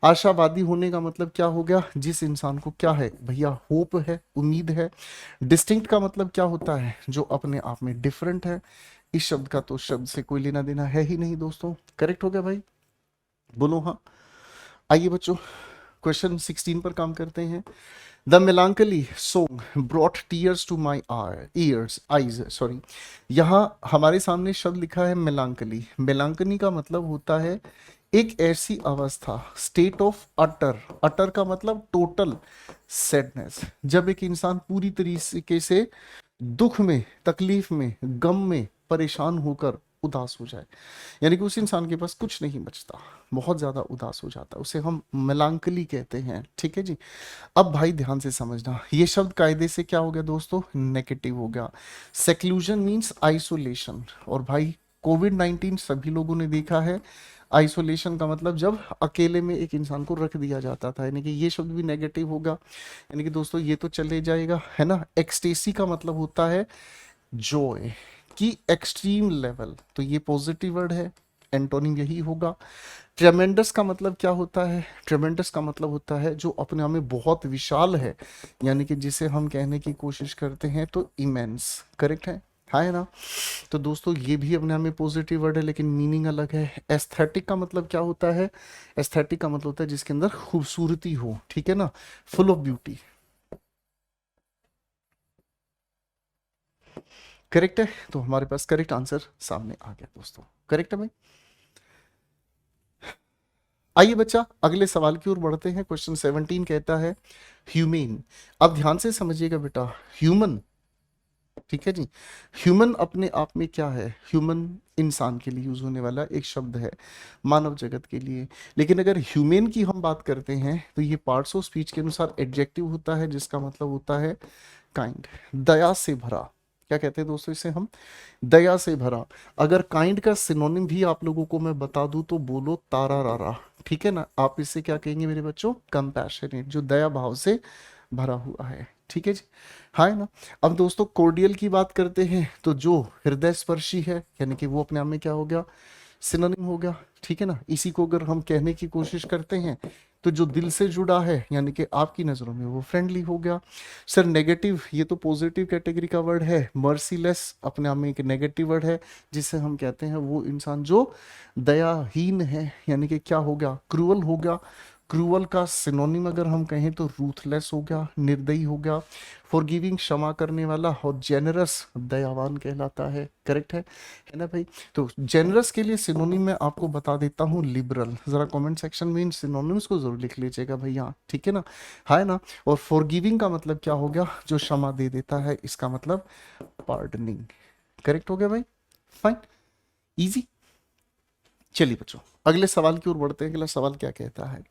S2: आशावादी होने का मतलब क्या हो गया? जिस इंसान को क्या है भैया? होप है, उम्मीद है। डिस्टिंक्ट का मतलब क्या होता है? जो अपने आप में डिफरेंट है। इस शब्द का तो शब्द से कोई लेना देना है ही नहीं दोस्तों। करेक्ट हो गया भाई, बोलो हाँ। आइए बच्चों क्वेश्चन 16 पर काम करते हैं। The melancholy song brought tears to my ears eyes, sorry. यहाँ हमारे सामने शब्द लिखा है मेलांकली। मेलांकली का मतलब होता है एक ऐसी अवस्था, स्टेट ऑफ अटर, अटर का मतलब टोटल सैडनेस, जब एक इंसान पूरी तरीके से दुख में, तकलीफ में, गम में परेशान होकर उदास हो जाए, यानी कि उस इंसान के पास कुछ नहीं बचता, बहुत ज्यादा उदास हो जाता है, उसे हम मेलांकली कहते हैं। ठीक है जी। अब भाई ध्यान से समझना, ये शब्द कायदे से क्या हो गया दोस्तों, नेगेटिव हो गया। सेक्लूजन मीन्स आइसोलेशन, और भाई कोविड-19 सभी लोगों ने देखा है, आइसोलेशन का मतलब जब अकेले में एक इंसान को रख दिया जाता था, यानी कि ये शब्द भी नेगेटिव होगा, यानी कि दोस्तों ये तो चले जाएगा, है ना। एक्सटेसी का मतलब होता है जॉय की एक्सट्रीम लेवल, तो ये पॉजिटिव वर्ड है, एंटोनिम यही होगा। ट्रेमेंडस का मतलब क्या होता है, ट्रेमेंडस का मतलब होता है जो अपने आप में बहुत विशाल है, यानी कि जिसे हम कहने की कोशिश करते हैं तो इमेंस, करेक्ट है ना। तो दोस्तों ये भी अपने आप में पॉजिटिव वर्ड है, लेकिन मीनिंग अलग है। एस्थेटिक का मतलब क्या होता है, एस्थेटिक का मतलब होता है जिसके अंदर खूबसूरती हो, ठीक है ना, फुल ऑफ ब्यूटी। करेक्ट है, तो हमारे पास करेक्ट आंसर सामने आ गया दोस्तों, करेक्ट है भाई। आइए बच्चा अगले सवाल की ओर बढ़ते हैं। क्वेश्चन 17 कहता है ह्यूमेन। अब ध्यान से समझिएगा बेटा, ह्यूमन, ठीक है जी, ह्यूमन अपने आप में क्या है, ह्यूमन इंसान के लिए यूज होने वाला एक शब्द है, मानव जगत के लिए। लेकिन अगर ह्यूमेन की हम बात करते हैं तो ये पार्ट्स ऑफ स्पीच के अनुसार एडजेक्टिव होता है, जिसका मतलब होता है काइंड, दया से भरा। क्या कहते हैं दोस्तों इसे हम, दया से भरा। अगर काइंड का सिनोनिम भी आप लोगों को मैं बता दूं तो बोलो तारा रारा, ठीक है ना। आप इसे क्या कहेंगे मेरे बच्चों, कंपैशनेट, जो दया भाव से भरा हुआ है, ठीक है जी, हाँ है ना। अब दोस्तों कोर्डियल की बात करते हैं तो जो हृदय स्पर्शी है, यानी कि वो अपने आप में क्या हो गया, सिनोनिम हो गया, ठीक है ना। इसी को अगर हम कहने की कोशिश करते हैं तो जो दिल से जुड़ा है, यानी कि आपकी नजरों में वो फ्रेंडली हो गया। सर नेगेटिव, ये तो पॉजिटिव कैटेगरी का वर्ड है, मर्सीलेस अपने आप में एक नेगेटिव वर्ड है, जिसे हम कहते हैं वो इंसान जो दयाहीन है, यानी कि क्या हो गया, क्रूअल हो गया। क्रूअल का सिनोनिम अगर हम कहें तो रूथलेस हो गया, निर्दयी हो गया। फॉरगिविंग क्षमा करने वाला, और जेनरस दयावान कहलाता है, करेक्ट है ना भाई। तो जेनरस के लिए सिनोनिम मैं आपको बता देता हूँ, लिबरल। जरा कमेंट सेक्शन में इन सिनोनिम्स को जरूर लिख लीजिएगा भैया, ठीक है ना, है ना। और फॉरगिविंग का मतलब क्या हो गया, जो क्षमा दे देता है, इसका मतलब पार्डनिंग, करेक्ट हो गया भाई, फाइन, इजी। चलिए बच्चों अगले सवाल की ओर बढ़ते हैं। अगला सवाल क्या कहता है,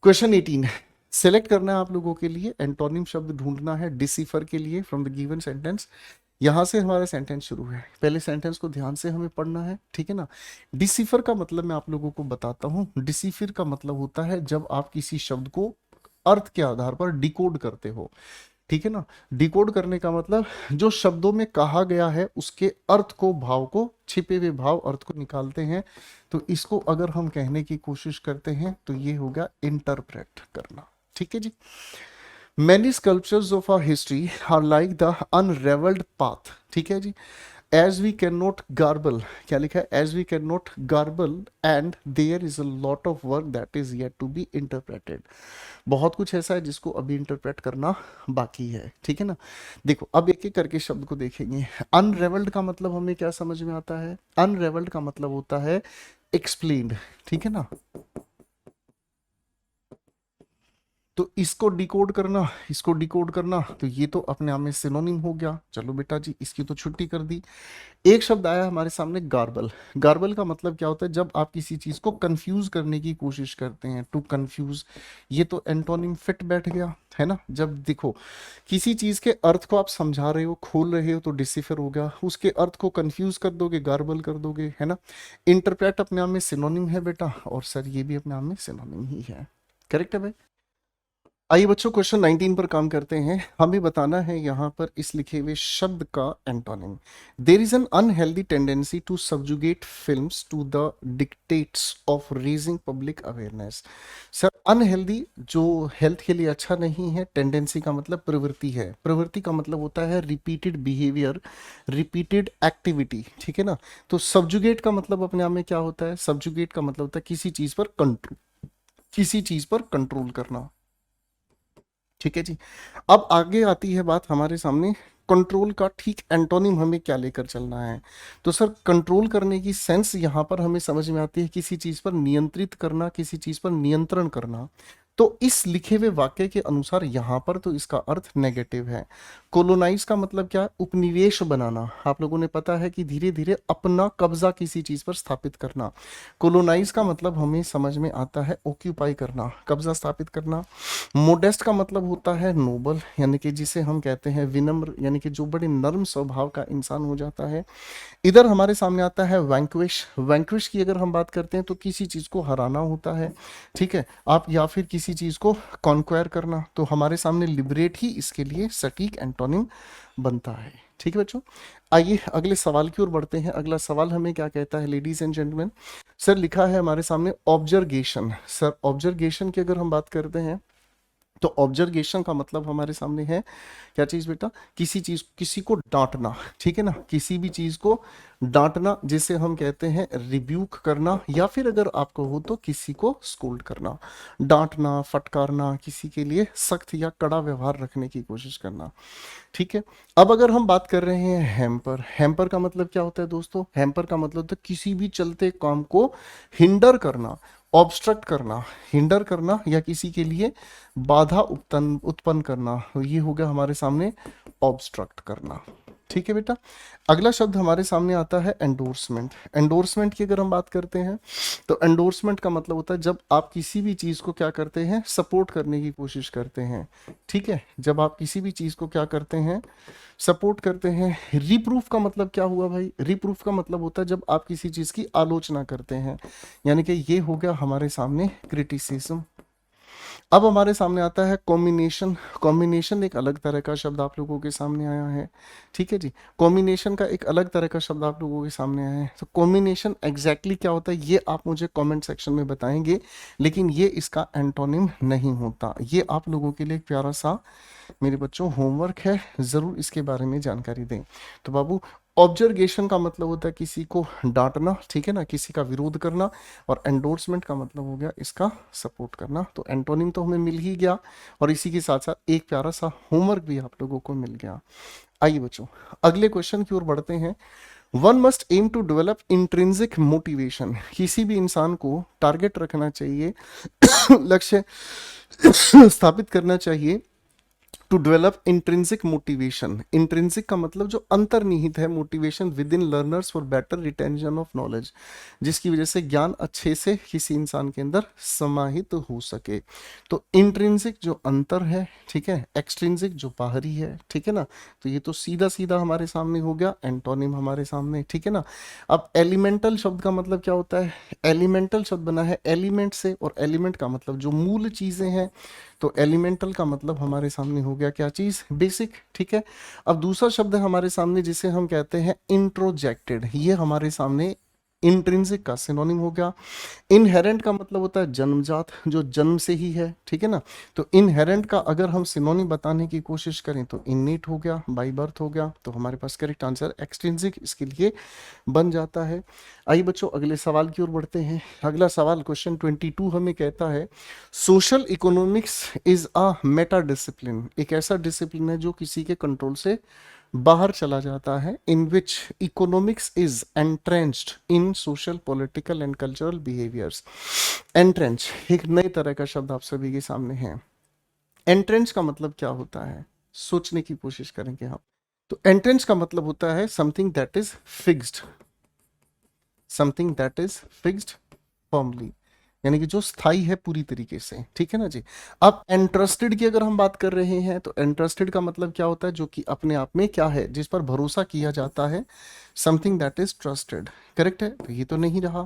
S2: क्वेश्चन 18 सेलेक्ट करना है आप लोगों के लिए, एंटोनिम शब्द ढूंढना है डिसिफर के लिए फ्रॉम द गिवन सेंटेंस। यहां से हमारा सेंटेंस शुरू है, पहले सेंटेंस को ध्यान से हमें पढ़ना है, ठीक है ना। डिसिफर का मतलब मैं आप लोगों को बताता हूं। डिसिफर का मतलब होता है जब आप किसी शब्द को अर्थ के आधार पर डिकोड करते हो, ठीक है ना। डिकोड करने का मतलब जो शब्दों में कहा गया है उसके अर्थ को, भाव को, छिपे हुए भाव अर्थ को निकालते हैं। तो इसको अगर हम कहने की कोशिश करते हैं तो ये होगा इंटरप्रेट करना, ठीक है जी। Many sculptures of our history are like the unraveled path, ठीक है जी। As we cannot garble, क्या लिखा है, as we cannot garble and there is a lot of work that is yet to be interpreted। बहुत कुछ ऐसा है जिसको अभी इंटरप्रेट करना बाकी है, ठीक है ना। देखो अब एक एक करके शब्द को देखेंगे। अनरेवल्ड का मतलब हमें क्या समझ में आता है, अनरेवल्ड का मतलब होता है एक्सप्लेन्ड, ठीक है ना। तो इसको डिकोड करना, इसको डिकोड करना, तो ये तो अपने आप में सिनोनिम हो गया। चलो बेटा जी इसकी तो छुट्टी कर दी। एक शब्द आया हमारे सामने, गार्बल। गार्बल का मतलब क्या होता है, जब आप किसी चीज को कंफ्यूज करने की कोशिश करते हैं, टू कंफ्यूज। ये तो एंटोनिम फिट बैठ गया, है ना। जब देखो किसी चीज के अर्थ को आप समझा रहे हो, खोल रहे हो, तो डिसिफर हो गया। उसके अर्थ को कंफ्यूज कर दोगे, गार्बल कर दोगे, है ना। इंटरप्रेट अपने आप में सिनोनिम है बेटा, और सर ये भी अपने आप में सिनोनिम ही है, करेक्ट है भाई। आइए बच्चों क्वेश्चन 19 पर काम करते हैं। हमें बताना है यहाँ पर इस लिखे हुए शब्द का antonym. There is an unhealthy tendency to subjugate films to the dictates of raising public awareness. Sir unhealthy जो हेल्थ के लिए अच्छा नहीं है, टेंडेंसी का मतलब प्रवृत्ति है, प्रवृत्ति का मतलब होता है रिपीटेड बिहेवियर, रिपीटेड एक्टिविटी, ठीक है ना। तो सबजुगेट का मतलब अपने आप में क्या होता है, सबजुगेट का मतलब होता है किसी चीज पर कंट्रोल, किसी चीज पर कंट्रोल करना, ठीक है जी। अब आगे आती है बात हमारे सामने कंट्रोल का ठीक एंटोनिम हमें क्या लेकर चलना है। तो सर कंट्रोल करने की सेंस यहाँ पर हमें समझ में आती है किसी चीज पर नियंत्रित करना, किसी चीज पर नियंत्रण करना। तो इस लिखे हुए वाक्य के अनुसार यहाँ पर तो इसका अर्थ नेगेटिव है। कोलोनाइज का मतलब क्या है, उपनिवेश बनाना। आप लोगों ने पता है कि धीरे धीरे अपना कब्जा किसी चीज पर स्थापित करना। कोलोनाइज का मतलब हमें समझ में आता है ऑक्यूपाई करना, कब्जा स्थापित करना। मोडेस्ट का मतलब होता है नोबल, यानी कि जिसे हम कहते हैं विनम्र, यानी कि जो बड़े नर्म स्वभाव का इंसान हो जाता है। इधर हमारे सामने आता है वैंक्विश। वैंक्विश की अगर हम बात करते हैं तो किसी चीज को हराना होता है, ठीक है आप, या फिर किसी चीज को कॉन्क्वायर करना। तो हमारे सामने लिबरेट ही इसके लिए सटीक एंटोनिम बनता है। ठीक है बच्चों, आइए अगले सवाल की ओर बढ़ते हैं। अगला सवाल हमें क्या कहता है लेडीज एंड जेंटलमैन। सर लिखा है हमारे सामने ऑब्जर्वेशन। सर ऑब्जर्वेशन की अगर हम बात करते हैं तो ऑब्जर्वेशन का मतलब हमारे सामने है क्या चीज बेटा, किसी चीज, किसी को डांटना, ठीक है ना, किसी भी चीज को डांटना जिसे हम कहते हैं रिब्यूक करना, या फिर अगर आपको हो तो किसी को स्कोल्ड करना। डांटना, फटकारना, किसी के लिए सख्त या कड़ा व्यवहार रखने की कोशिश करना। ठीक है, अब अगर हम बात कर रहे हैं हैम्पर। हैम्पर का मतलब क्या होता है दोस्तों, हैम्पर का मतलब होता है किसी भी चलते काम को हिंडर करना, ऑब्स्ट्रक्ट करना, हिंडर करना, या किसी के लिए बाधा उत्पन्न करना। ये हो गया हमारे सामने ऑब्स्ट्रक्ट करना। ठीक है बेटा, अगला शब्द हमारे सामने आता है एंडोर्समेंट। एंडोर्समेंट की अगर हम बात करते हैं तो एंडोर्समेंट का मतलब होता है जब आप किसी भी चीज को क्या करते हैं, सपोर्ट करने की कोशिश करते हैं। ठीक है, जब आप किसी भी चीज को क्या करते हैं, सपोर्ट करते हैं। रिप्रूफ का मतलब क्या हुआ भाई, रिप्रूफ का मतलब होता है जब आप किसी चीज की आलोचना करते हैं, यानी कि ये हो गया हमारे सामने क्रिटिसिज्म। अब हमारे सामने आता है कॉम्बिनेशन। कॉम्बिनेशन एक अलग तरह का शब्द आप लोगों के सामने आया है। ठीक है जी, कॉम्बिनेशन का एक अलग तरह का शब्द आप लोगों के सामने आया है। तो कॉम्बिनेशन एग्जैक्टली क्या होता है ये आप मुझे कमेंट सेक्शन में बताएंगे, लेकिन ये इसका एंटोनिम नहीं होता। ये आप लोगों के लिए एक प्यारा सा मेरे बच्चों होमवर्क है, जरूर इसके बारे में जानकारी दें। तो बाबू, ऑब्जर्वेशन का मतलब होता है किसी को डांटना, ठीक है ना, किसी का विरोध करना, और एंडोर्समेंट का मतलब हो गया इसका सपोर्ट करना। तो एंटोनिम तो हमें मिल ही गया, और इसी के साथ साथ एक प्यारा सा होमवर्क भी आप लोगों को मिल गया। आइए बच्चों अगले क्वेश्चन की ओर बढ़ते हैं। One must aim to develop intrinsic motivation. किसी भी इंसान को टारगेट रखना चाहिए, लक्ष्य स्थापित करना चाहिए to develop intrinsic motivation. Intrinsic का मतलब जो अंतर्निहित है, motivation within learners for better retention of knowledge, जिसकी वजह से ज्ञान अच्छे से किसी इंसान के अंदर समाहित हो सके। तो इंट्रिंसिक जो अंतर है, ठीक है, एक्सट्रिंसिक जो बाहरी है, ठीक है ना। तो ये तो सीधा सीधा हमारे सामने हो गया एंटोनिम हमारे सामने, ठीक है ना। अब एलिमेंटल शब्द का मतलब क्या होता है, एलिमेंटल शब्द बना है एलिमेंट से, और एलिमेंट का मतलब जो मूल चीजें हैं। तो एलिमेंटल का मतलब हमारे सामने हो गया क्या चीज, बेसिक। ठीक है, अब दूसरा शब्द है हमारे सामने जिसे हम कहते हैं इंट्रोजेक्टेड। ये हमारे सामने इंट्रिंसिक का सिनोनिम हो गया। इनहेरेंट का मतलब होता है जन्मजात, जो जन्म से ही है, ठीक है ना। तो इनहेरेंट का अगर हम सिनोनिम बताने की कोशिश करें तो इननेट हो गया, बाई बर्थ हो गया। तो हमारे पास करेक्ट आंसर एक्सट्रिंसिक इसके लिए बन जाता है। आइए बच्चों अगले सवाल की ओर बढ़ते हैं। अगला सवाल क्वेश्चन 22 हमें कहता है social economics is a Meta discipline. एक ऐसा डिसिप्लिन है जो किसी के कंट्रोल से बाहर चला जाता है, in which economics is entrenched in social, political and cultural behaviours. Entrench एक नए तरह का शब्द आप सभी के सामने है। एंट्रेंच का मतलब क्या होता है, सोचने की कोशिश करेंगे हम। तो एंट्रेंच का मतलब होता है something that is fixed, something that is fixed firmly, यानी कि जो स्थाई है पूरी तरीके से, ठीक है ना जी। अब इंटरेस्टेड की अगर हम बात कर रहे हैं तो इंटरेस्टेड का मतलब क्या होता है, जो कि अपने आप में क्या है, जिस पर भरोसा किया जाता है, something that is trusted. Correct है, तो ये तो नहीं रहा।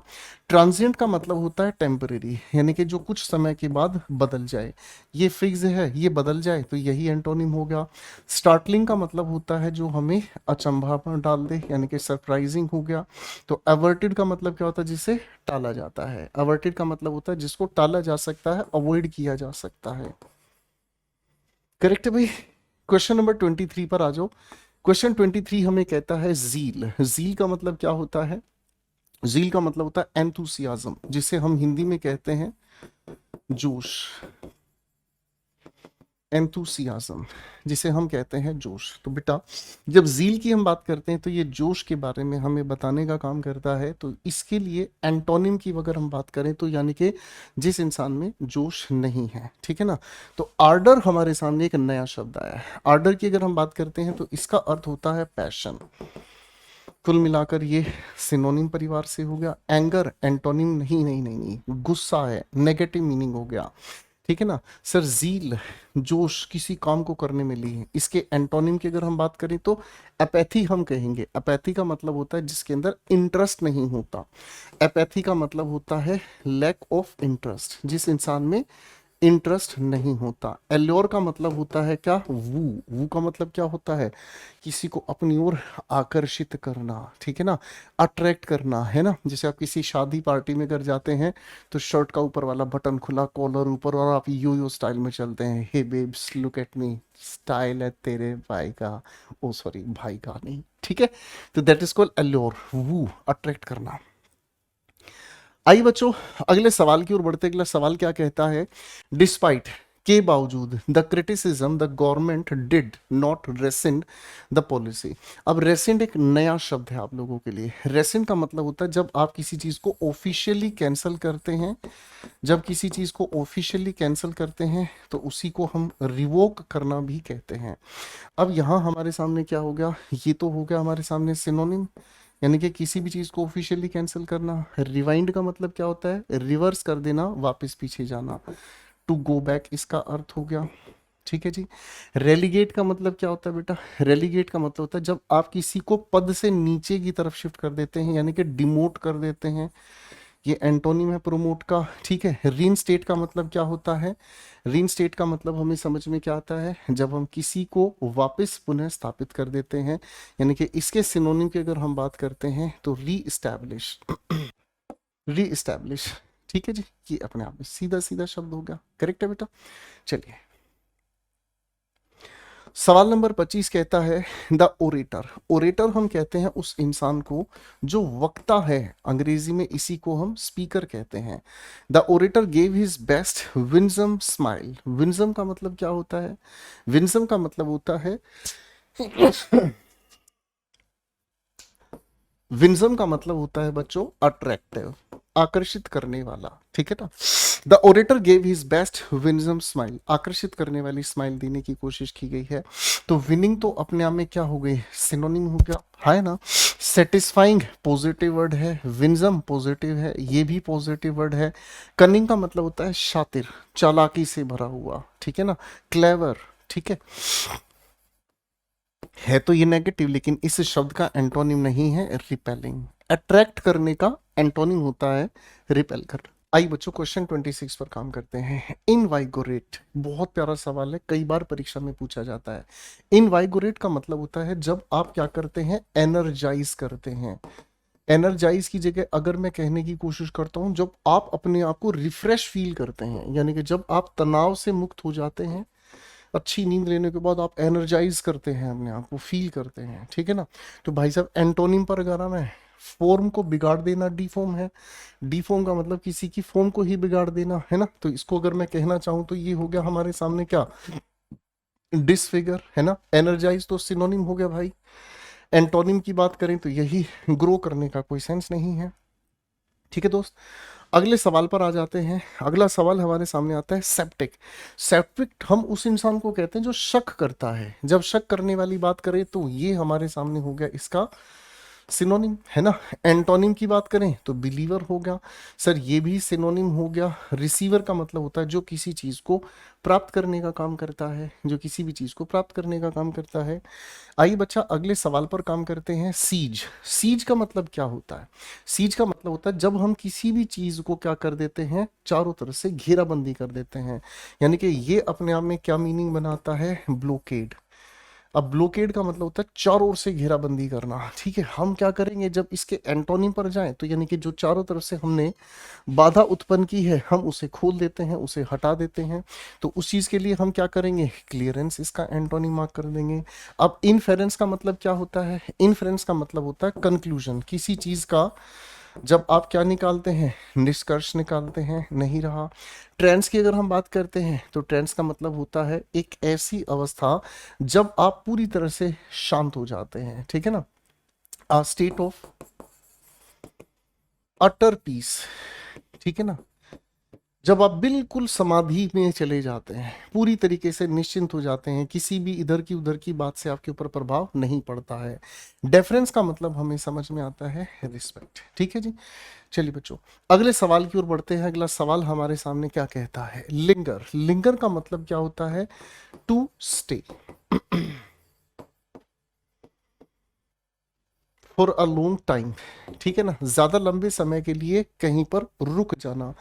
S2: ट्रांजिएंट का मतलब होता है टेम्परेरी, यानी कि जो कुछ समय के बाद बदल जाए। ये फिक्स है, ये बदल जाए, तो यही एंटोनिम हो गया। स्टार्टलिंग का मतलब होता है जो हमें अचंभा पर डाल दे, यानी कि सरप्राइजिंग हो गया। तो अवर्टेड का मतलब क्या होता है, जिसे टाला जाता है। अवर्टेड का मतलब होता है जिसको टाला जा सकता है, अवॉइड किया जा सकता है। करेक्ट है भाई। क्वेश्चन नंबर 23 पर आ जाओ। क्वेश्चन 23 हमें कहता है जील। जील का मतलब क्या होता है, जील का मतलब होता है एंथुसियाज्म, जिसे हम हिंदी में कहते हैं जोश। एंथुसियाज्म, जिसे हम कहते हैं जोश। तो बेटा जब ज़ील की हम बात करते हैं तो ये जोश के बारे में हमें बताने का काम करता है। तो इसके लिए एंटोनिम की अगर हम बात करें तो यानी कि जिस इंसान में जोश नहीं है, ठीक है ना। तो आर्डर हमारे सामने एक नया शब्द आया है। आर्डर की अगर हम बात करते हैं तो इसका अर्थ होता है पैशन। कुल मिलाकर ये सिनोनिम परिवार से हो गया। एंगर एंटोनिम नहीं नहीं नहीं नहीं, गुस्सा है, नेगेटिव मीनिंग हो गया, ठीक है ना। सर जील, जोश किसी काम को करने में ली है। इसके एंटोनिम की अगर हम बात करें तो अपैथी हम कहेंगे। अपैथी का मतलब होता है जिसके अंदर इंटरेस्ट नहीं होता। अपैथी का मतलब होता है लैक ऑफ इंटरेस्ट, जिस इंसान में इंटरेस्ट नहीं होता। एल्योर का मतलब होता है क्या, वू। वू का मतलब क्या होता है, किसी को अपनी ओर आकर्षित करना, ठीक है ना, अट्रैक्ट करना, है ना। जैसे आप किसी शादी पार्टी में अगर जाते हैं तो शर्ट का ऊपर वाला बटन खुला, कॉलर ऊपर, और आप यो यो स्टाइल में चलते हैं, hey babes look at me, style है तेरे भाई का, ओ सॉरी भाई का नहीं, ठीक है। तो that is called allure, woo, attract करना। आइए बच्चों अगले सवाल की ओर बढ़ते। अगला सवाल क्या कहता है, डिस्पाइट, के बावजूद, the criticism the government did not rescind the policy. अब रेसिंड एक नया शब्द है आप लोगों के लिए। रेसिंड का मतलब होता है जब आप किसी चीज को ऑफिशियली कैंसिल करते हैं। जब किसी चीज को ऑफिशियली कैंसिल करते हैं तो उसी को हम रिवोक करना भी कहते हैं। अब यहाँ हमारे सामने क्या हो गया, ये तो हो गया हमारे सामने सिनोनिम, यानी कि किसी भी चीज को ऑफिशियली कैंसिल करना। रिवाइंड का मतलब क्या होता है, रिवर्स कर देना, वापस पीछे जाना, टू गो बैक, इसका अर्थ हो गया, ठीक है जी। रेलीगेट का मतलब क्या होता है बेटा, रेलीगेट का मतलब होता है जब आप किसी को पद से नीचे की तरफ शिफ्ट कर देते हैं, यानी कि डिमोट कर देते हैं। ये एंटोनिम है प्रोमोट का, ठीक है। रीइंस्टेट का मतलब क्या होता है, रीइंस्टेट का मतलब हमें समझ में क्या आता है, जब हम किसी को वापस पुनः स्थापित कर देते हैं। यानी कि इसके सिनोनिम की अगर हम बात करते हैं तो री इस्टेब्लिश, री इस्टेब्लिश, ठीक है जी। ये अपने आप में सीधा सीधा शब्द हो गया, करेक्ट है बेटा। चलिए सवाल नंबर 25 कहता है, द ओरेटर। ओरेटर हम कहते हैं उस इंसान को जो वक्ता है, अंग्रेजी में इसी को हम स्पीकर कहते हैं। The orator gave his best winsome smile. Winsome का मतलब क्या होता है, विंजम का मतलब होता है विंजम का मतलब होता है बच्चों अट्रैक्टिव, आकर्षित करने वाला, ठीक है ना। The orator gave his best winsome smile, आकर्षित करने वाली स्माइल देने की कोशिश की गई है। तो विनिंग तो अपने आप में क्या हो गई, सिनोनिम हो गया, है ना। सेटिस्फाइंग पॉजिटिव वर्ड है, विंजम पॉजिटिव है, ये भी पॉजिटिव वर्ड है। कनिंग का मतलब होता है शातिर, चालाकी से भरा हुआ, ठीक है ना। क्लेवर, ठीक है तो ये नेगेटिव, लेकिन इस शब्द का एंटोनिम नहीं है रिपेलिंग। अट्रैक्ट करने का एंटोनिम होता है रिपेल कर। आइए बच्चों क्वेश्चन 26 पर काम करते हैं। इनवाइगोरेट, बहुत प्यारा सवाल है, कई बार परीक्षा में पूछा जाता है। इनवाइगोरेट का मतलब होता है जब आप क्या करते हैं, एनर्जाइज करते हैं। एनर्जाइज की जगह अगर मैं कहने की कोशिश करता हूं, जब आप अपने आप को रिफ्रेश फील करते हैं, यानी कि जब आप तनाव से मुक्त हो जाते हैं, अच्छी नींद लेने के बाद आप एनर्जाइज करते हैं, अपने आप को फील करते हैं, ठीक है ना। तो भाई साहब एंटोनिम पर अगर आना है, फॉर्म को बिगाड़ देना डीफॉर्म है। डीफॉर्म का मतलब किसी की फॉर्म को ही बिगाड़ देना, है ना। तो इसको अगर मैं कहना चाहूँ तो ये हो गया हमारे सामने क्या, डिसफिगर, है ना। एनर्जाइज तो सिनोनिम हो गया भाई। एंटोनिम की बात करें तो यही, ग्रो करने का कोई सेंस नहीं है, ठीक है दोस्त। अगले सवाल पर आ जाते हैं। अगला सवाल हमारे सामने आता है सेप्टिक। सेप्टिक हम उस इंसान को कहते हैं जो शक करता है। जब शक करने वाली बात करें तो ये हमारे सामने हो गया इसका सिनोनिम, है ना। एंटोनिम की बात करें तो बिलीवर हो गया। सर ये भी सिनोनिम हो गया। रिसीवर का मतलब होता है जो किसी चीज को प्राप्त करने का काम करता है, जो किसी भी चीज को प्राप्त करने का काम करता है। आइए बच्चा अगले सवाल पर काम करते हैं। सीज, सीज का मतलब क्या होता है, सीज का मतलब होता है जब हम किसी भी चीज को क्या कर देते हैं, चारों तरफ से घेराबंदी कर देते हैं। यानी कि ये अपने आप में क्या मीनिंग बनाता है, ब्लॉकेड। अब ब्लॉकेड का मतलब होता है चारों ओर से घेराबंदी करना, ठीक है। हम क्या करेंगे जब इसके एंटोनिम पर जाएं तो यानी कि जो चारों तरफ से हमने बाधा उत्पन्न की है हम उसे खोल देते हैं, उसे हटा देते हैं। तो उस चीज के लिए हम क्या करेंगे, क्लियरेंस इसका एंटोनिम मार्क कर देंगे। अब इनफेरेंस का मतलब क्या होता है, इनफेरेंस का मतलब होता है कंक्लूजन, किसी चीज का जब आप क्या निकालते हैं, निष्कर्ष निकालते हैं, नहीं रहा। ट्रेंड्स की अगर हम बात करते हैं तो ट्रेंड्स का मतलब होता है एक ऐसी अवस्था जब आप पूरी तरह से शांत हो जाते हैं, ठीक है ना, a state of utter peace, ठीक है ना, जब आप बिल्कुल समाधि में चले जाते हैं, पूरी तरीके से निश्चिंत हो जाते हैं, किसी भी इधर की उधर की बात से आपके ऊपर प्रभाव नहीं पड़ता है। डेफरेंस का मतलब हमें समझ में आता है रिस्पेक्ट, ठीक है जी। चलिए बच्चों, अगले सवाल की ओर बढ़ते हैं। अगला सवाल हमारे सामने क्या कहता है, लिंगर। लिंगर का मतलब क्या होता है, to stay for a long time, ठीक है ना, ज्यादा लंबे समय के लिए कहीं पर रुक जाना।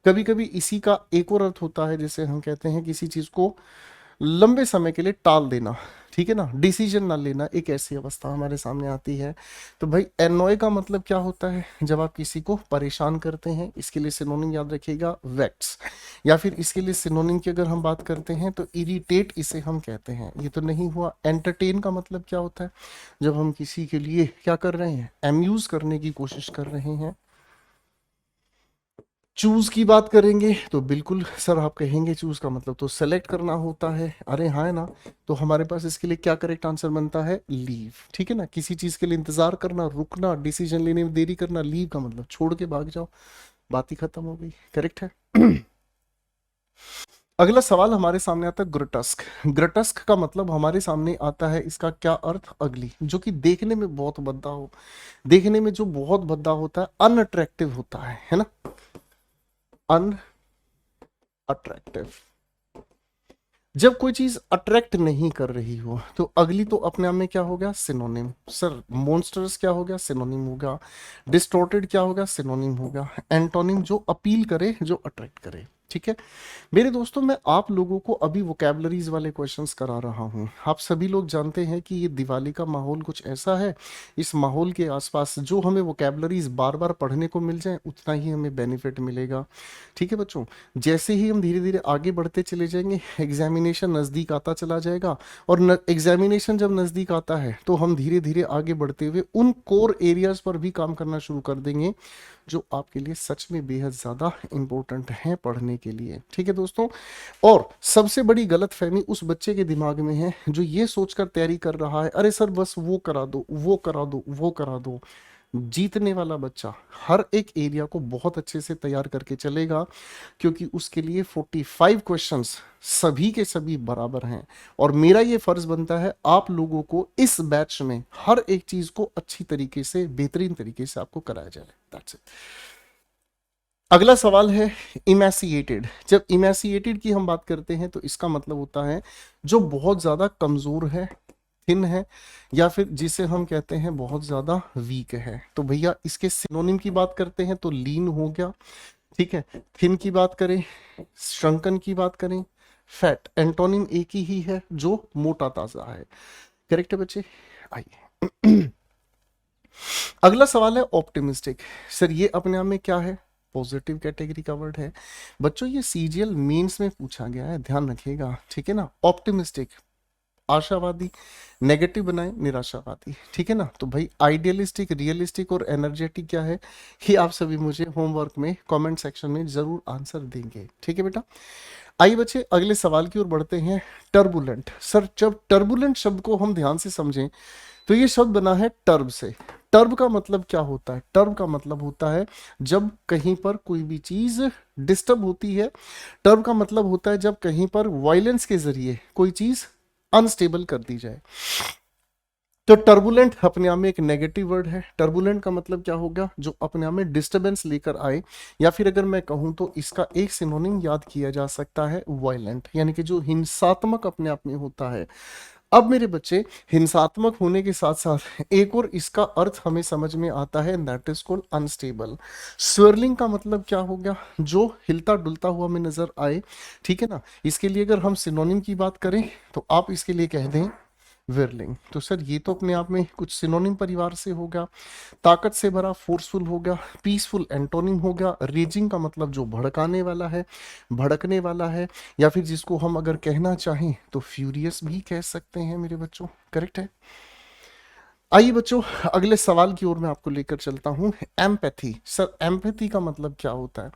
S2: कभी कभी इसी का एक और अर्थ होता है, जैसे हम कहते हैं किसी चीज को लंबे समय के लिए टाल देना, ठीक है ना, डिसीजन ना लेना, एक ऐसी अवस्था हमारे सामने आती है। तो भाई एनॉय का मतलब क्या होता है, जब आप किसी को परेशान करते हैं। इसके लिए सिनोनिम याद रखिएगा, वेक्स। या फिर इसके लिए सिनोनिम की अगर हम बात करते हैं तो इरिटेट इसे हम कहते हैं। ये तो नहीं हुआ। एंटरटेन का मतलब क्या होता है, जब हम किसी के लिए क्या कर रहे हैं, अम्यूज करने की कोशिश कर रहे हैं। चूज की बात करेंगे तो बिल्कुल सर आप कहेंगे चूज का मतलब तो सेलेक्ट करना होता है, अरे हाँ है ना। तो हमारे पास इसके लिए क्या करेक्ट आंसर बनता है, लीव, ठीक है ना। किसी चीज के लिए इंतजार करना, रुकना, डिसीजन लेने में देरी करना, लीव का मतलब छोड़ के भाग जाओ, बात ही खत्म हो गई, करेक्ट है। अगला सवाल हमारे सामने आता है ग्रोटस्क। ग्रोटस्क का मतलब हमारे सामने आता है, इसका क्या अर्थ, अगली, जो कि देखने में बहुत भद्दा हो। देखने में जो बहुत भद्दा होता है, अनअट्रैक्टिव होता है ना, अनअट्रैक्टिव। जब कोई चीज अट्रैक्ट नहीं कर रही हो तो अगली तो अपने आप में क्या हो गया, सिनोनिम। सर मॉन्स्टर्स क्या हो गया, सिनोनिम हो गया। डिस्टॉर्टेड क्या हो गया, सिनोनिम हो गया। एंटोनिम जो अपील करे, जो अट्रैक्ट करे, ठीक है। मेरे दोस्तों, मैं आप लोगों को अभी वोकैबलरीज वाले क्वेश्चंस करा रहा हूं। आप सभी लोग जानते हैं कि ये दिवाली का माहौल कुछ ऐसा है, इस माहौल के आसपास जो हमें वोकैबलरीज बार बार पढ़ने को मिल जाए उतना ही हमें बेनिफिट मिलेगा, ठीक है बच्चों। जैसे ही हम धीरे धीरे आगे बढ़ते चले जाएंगे, एग्जामिनेशन नज़दीक आता चला जाएगा, और एग्जामिनेशन जब नज़दीक आता है तो हम धीरे धीरे आगे बढ़ते हुए उन कोर एरियाज पर भी काम करना शुरू कर देंगे जो आपके लिए सच में बेहद ज़्यादा इंपॉर्टेंट है पढ़ने के लिए, ठीक है दोस्तों। और सबसे बड़ी गलत फहमी उस बच्चे के दिमाग में है जो ये सोचकर तैयारी कर रहा है, अरे सर बस वो करा दो, वो करा दो, वो करा दो। जीतने वाला बच्चा हर एक एरिया को बहुत अच्छे से तैयार करके चलेगा, क्योंकि उसके लिए 45 क्वेश्चंस सभी के सभी बराबर हैं। और मेरा ये फर्ज बनता है आप लोगों को इस बैच में हर एक चीज को अच्छी तरीके से, बेहतरीन तरीके से आपको कराया जाए। That's it. अगला सवाल है इमेसिएटेड। जब इमेसिएटेड की हम बात करते हैं तो इसका मतलब होता है जो बहुत ज्यादा कमजोर है, थिन है, या फिर जिसे हम कहते हैं बहुत ज्यादा वीक है। तो भैया इसके सिनोनिम की बात करते हैं तो लीन हो गया, ठीक है। थिन की बात करें, श्रंकन की बात करें, फैट। एंटोनिम एक ही है जो मोटा ताजा है, करेक्ट है बच्चे। आइए अगला सवाल है ऑप्टिमिस्टिक। सर ये अपने आप में क्या है, पॉजिटिव कैटेगरी का वर्ड है बच्चों। ये सीजीएल मेंस में पूछा गया है, ध्यान रखिएगा, ठीक है ना। ऑप्टिमिस्टिक आशावादी, नेगेटिव बनाए निराशावादी, ठीक है ना। तो भाई आइडियलिस्टिक, रियलिस्टिक और एनर्जेटिक क्या है, ये आप सभी मुझे होमवर्क में कमेंट सेक्शन में जरूर आंसर देंगे, ठीक है बेटा। आइए बच्चे अगले सवाल की ओर बढ़ते हैं। टर्बुलेंट। सर जब टर्बुलेंट शब्द को हम ध्यान से समझें तो ये शब्द बना है टर्ब से। टर्ब का मतलब क्या होता है, टर्ब का मतलब होता है जब कहीं पर कोई भी चीज डिस्टर्ब होती है। टर्ब का मतलब होता है जब कहीं पर वायलेंस के जरिए कोई चीज अनस्टेबल कर दी जाए। तो टर्बुलेंट अपने आप में एक नेगेटिव वर्ड है। टर्बुलेंट का मतलब क्या होगा, जो अपने आप में डिस्टरबेंस लेकर आए, या फिर अगर मैं कहूं तो इसका एक सिनोनिम याद किया जा सकता है वायलेंट, यानी कि जो हिंसात्मक अपने आप में होता है। अब मेरे बच्चे, हिंसात्मक होने के साथ साथ एक और इसका अर्थ हमें समझ में आता है, that is called unstable. Swirling का मतलब क्या हो गया, जो हिलता डुलता हुआ में नजर आए, ठीक है ना। इसके लिए अगर हम सिनोनिम की बात करें तो आप इसके लिए कह दें विरलिंग। तो सर ये तो अपने आप में कुछ सिनोनिम परिवार से हो गया। ताकत से भरा फोर्सफुल हो गया, पीसफुल एंटोनिम हो गया। रेजिंग का मतलब जो भड़काने वाला है, भड़कने वाला है, या फिर जिसको हम अगर कहना चाहें तो फ्यूरियस भी कह सकते हैं मेरे बच्चों, करेक्ट है। आइए बच्चों, अगले सवाल की ओर मैं आपको लेकर चलता हूं। एम्पैथी। सर एम्पैथी का मतलब क्या होता है?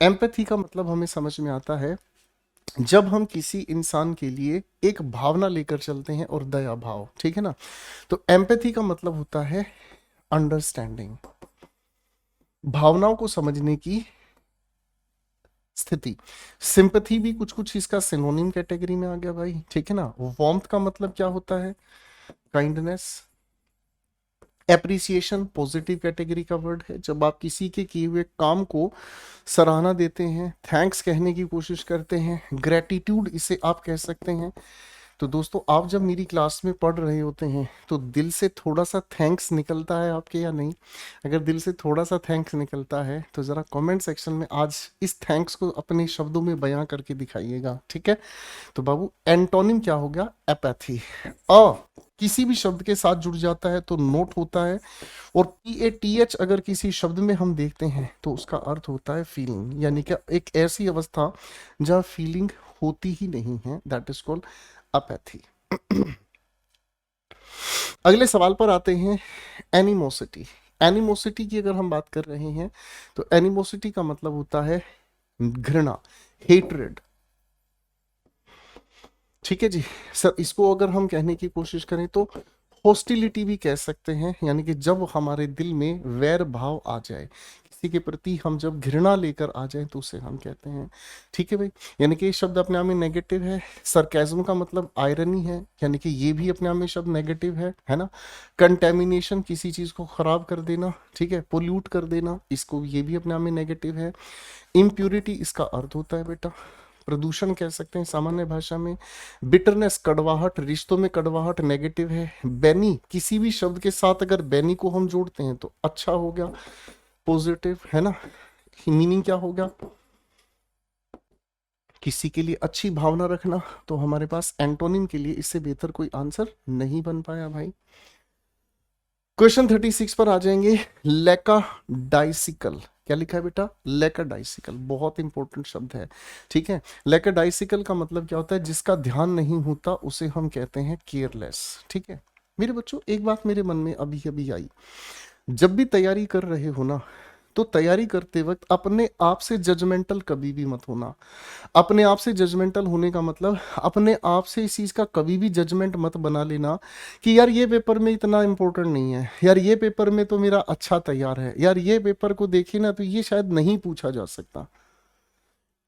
S2: एम्पैथी का मतलब हमें समझ में आता है जब हम किसी इंसान के लिए एक भावना लेकर चलते हैं और दया भाव, ठीक है ना। तो एम्पैथी का मतलब होता है अंडरस्टैंडिंग, भावनाओं को समझने की स्थिति। सिंपैथी भी कुछ कुछ इसका सिनोनिम कैटेगरी में आ गया भाई, ठीक है ना। वार्मथ का मतलब क्या होता है? काइंडनेस। एप्रिसिएशन पॉजिटिव कैटेगरी का वर्ड है, जब आप किसी के किए हुए काम को सराहना देते हैं, थैंक्स कहने की कोशिश करते हैं, ग्रेटिट्यूड इसे आप कह सकते हैं। तो दोस्तों, आप जब मेरी क्लास में पढ़ रहे होते हैं तो दिल से थोड़ा सा थैंक्स निकलता है आपके या नहीं? अगर दिल से थोड़ा सा थैंक्स निकलता है तो ज़रा कमेंट सेक्शन में आज इस थैंक्स को अपने शब्दों में बयां करके दिखाइएगा, ठीक है। तो बाबू, एंटोनिम क्या हो गया? एपैथी। अ किसी भी शब्द के साथ जुड़ जाता है तो नोट होता है, और PATH अगर किसी शब्द में हम देखते हैं तो उसका अर्थ होता है फीलिंग, यानी कि एक ऐसी अवस्था जहाँ फीलिंग होती ही नहीं है, दैट इज कॉल्ड अपैथी। अगले सवाल पर आते हैं। एनिमोसिटी। एनिमोसिटी की अगर हम बात कर रहे हैं तो एनिमोसिटी का मतलब होता है घृणा, हेट्रेड, ठीक है जी। सर इसको अगर हम कहने की कोशिश करें तो हॉस्टिलिटी भी कह सकते हैं, यानी कि जब हमारे दिल में वैर भाव आ जाए, किसी के प्रति हम जब घृणा लेकर आ जाए तो उसे हम कहते हैं, ठीक है भाई। यानी कि ये शब्द अपने आप में नेगेटिव है। सरकाज़म का मतलब आयरनी है, यानी कि ये भी अपने आप में शब्द नेगेटिव है ना। कंटेमिनेशन, किसी चीज को खराब कर देना, ठीक है, पोल्यूट कर देना, इसको ये भी अपने आप में नेगेटिव है। इम्प्यूरिटी इसका अर्थ होता है बेटा प्रदूषण कह सकते हैं सामान्य भाषा में। बिटरनेस कड़वाहट, रिश्तों में कड़वाहट नेगेटिव है। बैनी, किसी भी शब्द के साथ अगर बैनी को हम जोड़ते हैं तो अच्छा हो गया, पॉजिटिव, है ना। मीनिंग क्या होगा? किसी के लिए अच्छी भावना रखना। तो हमारे पास एंटोनिम के लिए इससे बेहतर कोई आंसर नहीं बन पाया भाई। क्वेश्चन 36 पर आ जाएंगे। लैकाडाइसिकल। क्या लिखा है बेटा? लैकाडाइसिकल, बहुत इंपॉर्टेंट शब्द है, ठीक है। लैकाडाइसिकल का मतलब क्या होता है? जिसका ध्यान नहीं होता उसे हम कहते हैं केयरलेस, ठीक है। मेरे बच्चों, एक बात मेरे मन में अभी अभी आई। जब भी तैयारी कर रहे हो ना, तो तैयारी करते वक्त अपने आप से जजमेंटल कभी भी मत होना। अपने आप से जजमेंटल होने का मतलब अपने आप से इस चीज का कभी भी जजमेंट मत बना लेना कि यार ये पेपर में इतना इंपॉर्टेंट नहीं है, यार ये पेपर में तो मेरा अच्छा तैयार है, यार ये पेपर को देखे ना तो ये शायद नहीं पूछा जा सकता।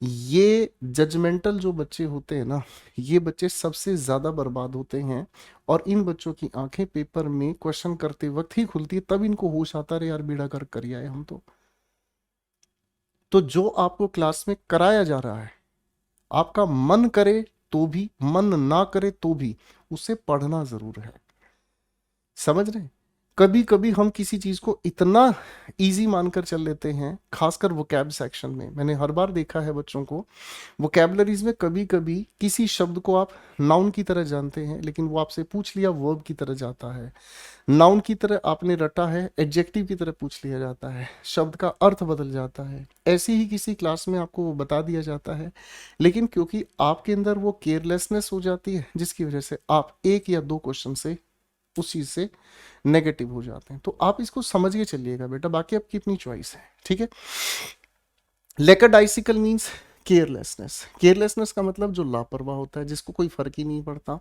S2: ये जजमेंटल जो बच्चे होते हैं ना, ये बच्चे सबसे ज्यादा बर्बाद होते हैं। और इन बच्चों की आंखें पेपर में क्वेश्चन करते वक्त ही खुलती है, तब इनको होश आता है यार बेड़ा गर्क कर आए हम तो जो आपको क्लास में कराया जा रहा है, आपका मन करे तो भी, मन ना करे तो भी उसे पढ़ना जरूर है। समझ रहे हैं? कभी कभी हम किसी चीज को इतना इजी मानकर चल लेते हैं, खासकर वोकैब सेक्शन में। मैंने हर बार देखा है बच्चों को, वोकैबलरीज में कभी कभी किसी शब्द को आप नाउन की तरह जानते हैं, लेकिन वो आपसे पूछ लिया वर्ब की तरह जाता है। नाउन की तरह आपने रटा है, एडजेक्टिव की तरह पूछ लिया जाता है, शब्द का अर्थ बदल जाता है। ऐसी ही किसी क्लास में आपको वो बता दिया जाता है, लेकिन क्योंकि आपके अंदर वो केयरलेसनेस हो जाती है, जिसकी वजह से आप एक या दो क्वेश्चन से उस चीज से नेगेटिव हो जाते हैं। तो आप इसको समझ के चलिएगा बेटा, बाकी आपकी अपनी चॉइस है, ठीक है। लेकरडाइसिकल मीन्स केयरलेसनेस। केयरलेसनेस का मतलब जो लापरवाह होता है, जिसको कोई फर्क ही नहीं पड़ता,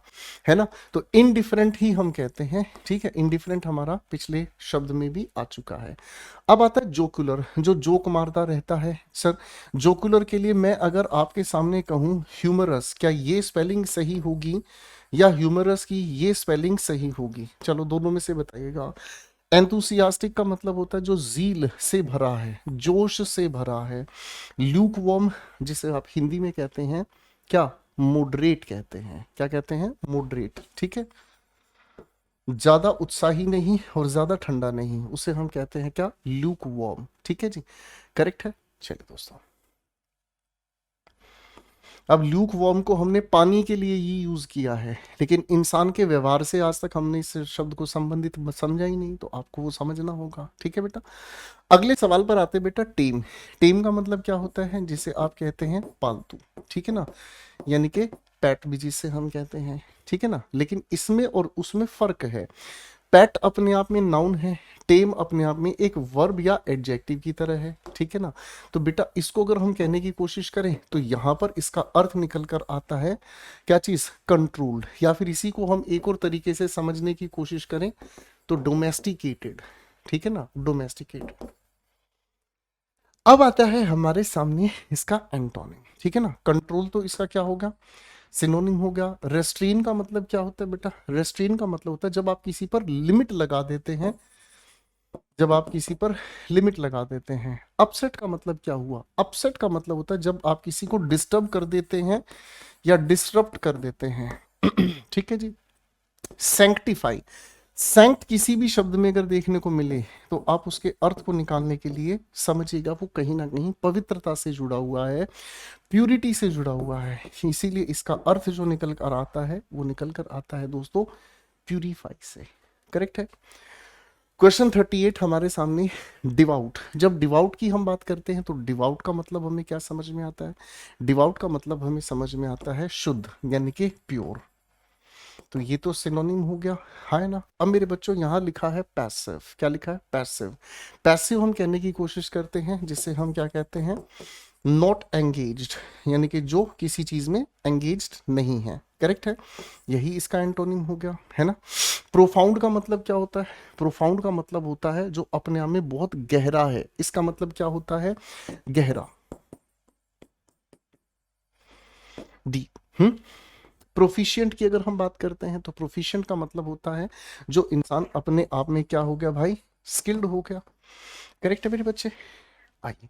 S2: है ना। तो इनडिफरेंट ही हम कहते हैं, ठीक है। इनडिफरेंट हमारा पिछले शब्द में भी आ चुका है। अब आता है जोकुलर, जो जोक मारता रहता है। सर जोकुलर के लिए मैं अगर आपके सामने कहूं ह्यूमरस, क्या ये स्पेलिंग सही होगी या ह्यूमरस की ये स्पेलिंग सही होगी? चलो दोनों में से बताइएगा। एंथुसियास्टिक का मतलब होता है जो जील से भरा है, जोश से भरा है। ल्यूक वॉर्म, जिसे आप हिंदी में कहते हैं क्या? मॉडरेट कहते हैं। क्या कहते हैं? मॉडरेट, ठीक है। ज्यादा उत्साही नहीं और ज्यादा ठंडा नहीं, उसे हम कहते हैं क्या? ल्यूक वॉर्म, ठीक है जी, करेक्ट है। चलिए दोस्तों, अब ल्यूक वार्म को हमने पानी के लिए ही यूज किया है, लेकिन इंसान के व्यवहार से आज तक हमने इस शब्द को संबंधित समझा ही नहीं, तो आपको वो समझना होगा, ठीक है बेटा। अगले सवाल पर आते हैं बेटा। टेम। टेम का मतलब क्या होता है? जिसे आप कहते हैं पालतू, ठीक है ना, यानी कि पेट भी जिसे हम कहते हैं, ठीक है ना। लेकिन इसमें और उसमें फर्क है। पैट अपने आप में नाउन है, टेम अपने आप में एक वर्ब या एडजेक्टिव की तरह है, ठीक है ना। तो बेटा इसको अगर हम कहने की कोशिश करें तो यहां पर इसका अर्थ निकल कर आता है क्या चीज, कंट्रोल्ड, या फिर इसी को हम एक और तरीके से समझने की कोशिश करें तो डोमेस्टिकेटेड, ठीक है ना, डोमेस्टिकेटेड। अब आता है हमारे सामने इसका एंटोनिम, ठीक है ना। कंट्रोल तो इसका क्या होगा, सिनोनिम हो गया। रेस्ट्रेन का मतलब क्या होता है बेटा, रेस्ट्रेन का मतलब होता है जब आप किसी पर लिमिट लगा देते हैं, जब आप किसी पर लिमिट लगा देते हैं। अपसेट का मतलब क्या हुआ, अपसेट का मतलब होता है जब आप किसी को डिस्टर्ब कर देते हैं या डिसरप्ट कर देते हैं, ठीक है जी। सैंक्टिफाई, सैंक्ट किसी भी शब्द में अगर देखने को मिले तो आप उसके अर्थ को निकालने के लिए समझिएगा वो कहीं ना कहीं पवित्रता से जुड़ा हुआ है, प्यूरिटी से जुड़ा हुआ है, इसीलिए इसका अर्थ जो निकल कर आता है वो निकल कर आता है दोस्तों प्यूरिफाई से। करेक्ट है। क्वेश्चन 38 हमारे सामने, डिवाउट। जब डिवाउट की हम बात करते हैं तो डिवाउट का मतलब हमें क्या समझ में आता है, डिवाउट का मतलब हमें समझ में आता है शुद्ध, यानी कि प्योर। तो ये तो सिनोनिम हो गया, है ना। अब मेरे बच्चों यहाँ लिखा है पैसिव, क्या लिखा है, पैसिव। पैसिव हम कहने की कोशिश करते हैं जिसे हम क्या कहते हैं, नॉट एंगेज्ड, यानी कि जो किसी चीज में एंगेज्ड नहीं है। करेक्ट है, यही इसका एंटोनिम हो गया, है ना। प्रोफाउंड का मतलब क्या होता है, प्रोफाउंड का मतलब होता है जो अपने आप में बहुत गहरा है, इसका मतलब क्या होता है, गहरा, डीप। प्रोफिशिएंट की अगर हम बात करते हैं तो प्रोफिशिएंट का मतलब होता है जो इंसान अपने आप में क्या हो गया भाई, स्किल्ड हो गया। करेक्ट है मेरे बच्चे। आइए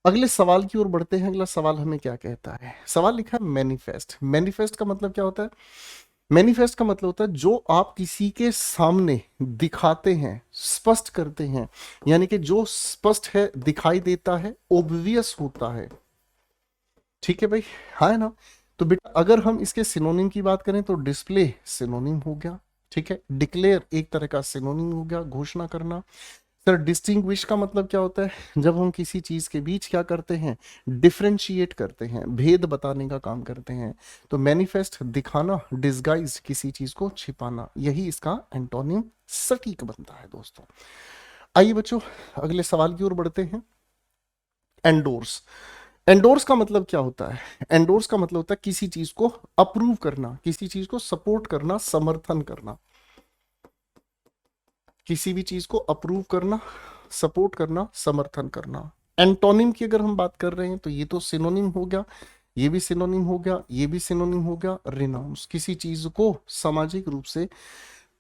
S2: अगले सवाल की ओर बढ़ते हैं। अगला सवाल हमें क्या कहता है, सवाल लिखा है मैनिफेस्ट। मैनिफेस्ट का मतलब क्या होता है, मैनिफेस्ट का मतलब होता है जो आप किसी के सामने दिखाते हैं, स्पष्ट करते हैं, यानी कि जो स्पष्ट है, दिखाई देता है, ओब्वियस होता है, ठीक है भाई, हाँ है ना। तो बेटा अगर हम इसके सिनोनिम की बात करें तो डिस्प्ले सिनोनिम हो गया, ठीक है। डिक्लेयर एक तरह का सिनोनिम हो गया, घोषणा करना। सर डिस्टिंग्विश का मतलब क्या होता है, जब हम किसी चीज के बीच क्या करते हैं, डिफरेंशिएट करते हैं, भेद बताने का काम करते हैं। तो मैनिफेस्ट दिखाना, डिस्गाइज किसी चीज को छिपाना, यही इसका एंटोनिम सटीक बनता है दोस्तों। आइए बच्चों अगले सवाल की ओर बढ़ते हैं। एंडोर्स। एंडोर्स का मतलब क्या होता है, एंडोर्स का मतलब होता है किसी चीज को अप्रूव करना, किसी चीज को सपोर्ट करना, समर्थन करना, किसी भी चीज को अप्रूव करना, सपोर्ट करना, समर्थन करना। एंटोनिम की अगर हम बात कर रहे हैं तो ये तो सिनोनिम हो गया, ये भी सिनोनिम हो गया, ये भी सिनोनिम हो गया। रिनाउंस, किसी चीज को सामाजिक रूप से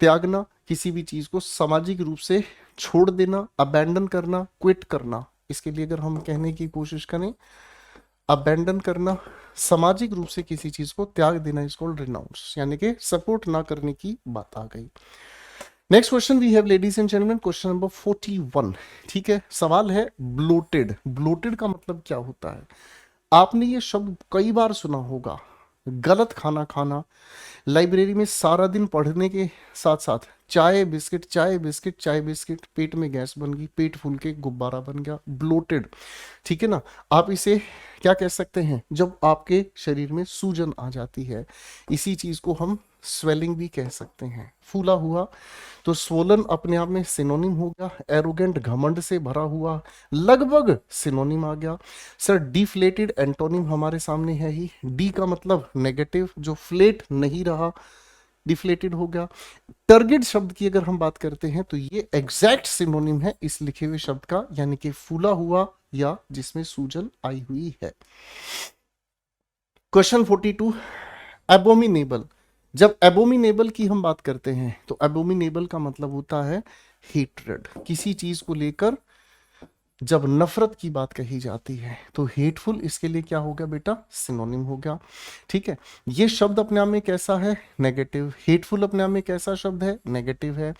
S2: त्यागना, किसी भी चीज को सामाजिक रूप से छोड़ देना, अबैंडन करना, क्विट करना। इसके लिए अगर हम कहने की कोशिश करें, अबैंडन करना, सामाजिक रूप से किसी चीज को त्याग देना, इसको रिनाउंस, यानी कि सपोर्ट ना करने की बात आ गई। Next question we have ladies and gentleman, question number 41, ठीक है। सवाल है ब्लोटेड। ब्लोटेड का मतलब क्या होता है, आपने ये शब्द कई बार सुना होगा, गलत खाना खाना, लाइब्रेरी में सारा दिन पढ़ने के साथ साथ चाय बिस्किट, चाय बिस्किट, चाय बिस्किट, पेट में गैस बन गई, पेट फूल के गुब्बारा बन गया, ब्लोटेड, ठीक है ना। आप इसे क्या कह सकते हैं, जब आपके शरीर में सूजन आ जाती है, इसी चीज को हम स्वेलिंग भी कह सकते हैं, फूला हुआ। तो स्वोलन अपने आप में सिनोनिम हो गया, एरोगेंट घमंड से भरा हुआ, लगभग सिनोनिम आ गया। सर डिफ्लेटेड एंटोनिम हमारे सामने है ही, डी का मतलब नेगेटिव, जो फ्लेट नहीं रहा, डिफ्लेटेड हो गया। टर्गिड शब्द की अगर हम बात करते हैं तो ये एग्जैक्ट सिनोनिम है इस लिखे हुए शब्द का, यानी कि फूला हुआ या जिसमें सूजन आई हुई है। Question 42, abominable. जब एबोमिनेबल की हम बात करते हैं तो एबोमिनेबल का मतलब होता है हेट्रेड, किसी चीज को लेकर जब नफरत की बात कही जाती है तो हेटफुल इसके लिए क्या हो गया बेटा, सिनोनिम हो गया, ठीक है। ये शब्द अपने आप में कैसा है, नेगेटिव। हेटफुल अपने आप में कैसा शब्द है, नेगेटिव है।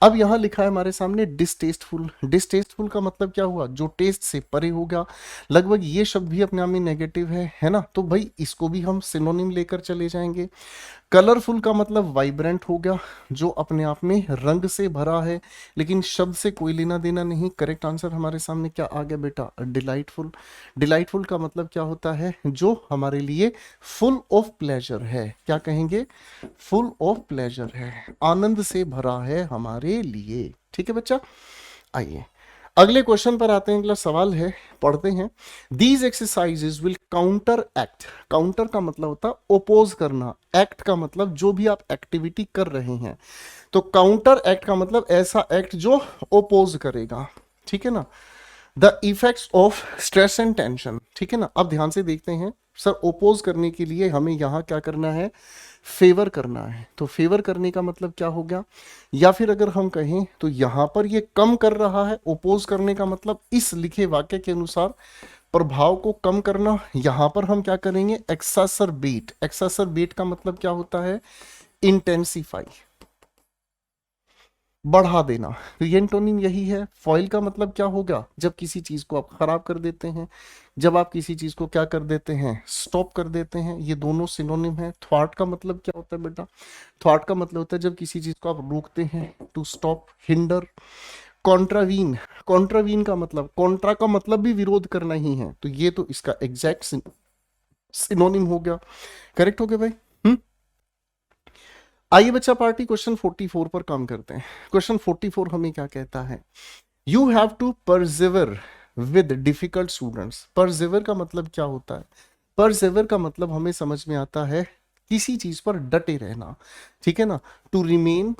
S2: अब यहां लिखा है हमारे सामने डिसटेस्टफुल। डिसटेस्टफुल का मतलब क्या हुआ, जो टेस्ट से परे हो गया, लगभग ये शब्द भी अपने आप में नेगेटिव है ना। तो भाई इसको भी हम सिनोनिम लेकर चले जाएंगे। कलरफुल का मतलब वाइब्रेंट हो गया, जो अपने आप में रंग से भरा है, लेकिन शब्द से कोई लेना देना नहीं। करेक्ट आंसर हमारे सामने में क्या आ गया बेटा, डिलाइटफुल। डिलाइटफुल का मतलब क्या होता है, जो हमारे लिए फुल ऑफ प्लेजर है। क्या कहेंगे, फुल ऑफ प्लेजर है, आनंद से भरा है हमारे लिए। ठीक है बच्चा, आइए अगले क्वेश्चन पर आते हैं। अगला सवाल है, पढ़ते हैं। These exercises will counter act. Counter का मतलब होता है ओपोज करना, एक्ट का मतलब जो भी आप एक्टिविटी कर रहे हैं। तो काउंटर एक्ट का मतलब ऐसा एक्ट जो ओपोज करेगा। ठीक है ना, the effects of stress and tension. ठीक है ना, अब ध्यान से देखते हैं। सर ओपोज करने के लिए हमें यहां क्या करना है, फेवर करना है। तो फेवर करने का मतलब क्या हो गया, या फिर अगर हम कहें तो यहां पर ये कम कर रहा है। ओपोज करने का मतलब इस लिखे वाक्य के अनुसार प्रभाव को कम करना। यहां पर हम क्या करेंगे, एक्सासरबेट। एक्सासरबेट का मतलब क्या होता है, इंटेंसिफाई, बढ़ा देना। तो ये एंटोनिम यही है। फॉइल का मतलब क्या होगा, जब किसी चीज को आप खराब कर देते हैं, जब आप किसी चीज को क्या कर देते हैं, स्टॉप कर देते हैं। ये दोनों सिनोनिम है। थ्वार्ट का मतलब क्या होता है बेटा, थ्वार्ट का मतलब होता है जब किसी चीज को आप रोकते हैं, to stop, hinder. Contravene, contravene का मतलब, कॉन्ट्रा का मतलब भी विरोध करना ही है। तो ये तो इसका एग्जैक्ट सिनोनिम हो गया। करेक्ट हो गया भाई। आइए बच्चा पार्टी क्वेश्चन 44 पर काम करते हैं। क्वेश्चन 44 हमें क्या कहता है, you have to persevere with difficult students. Persevere का मतलब क्या होता है, परसिवर का मतलब हमें समझ में आता है किसी चीज पर डटे रहना। ठीक है ना, to remain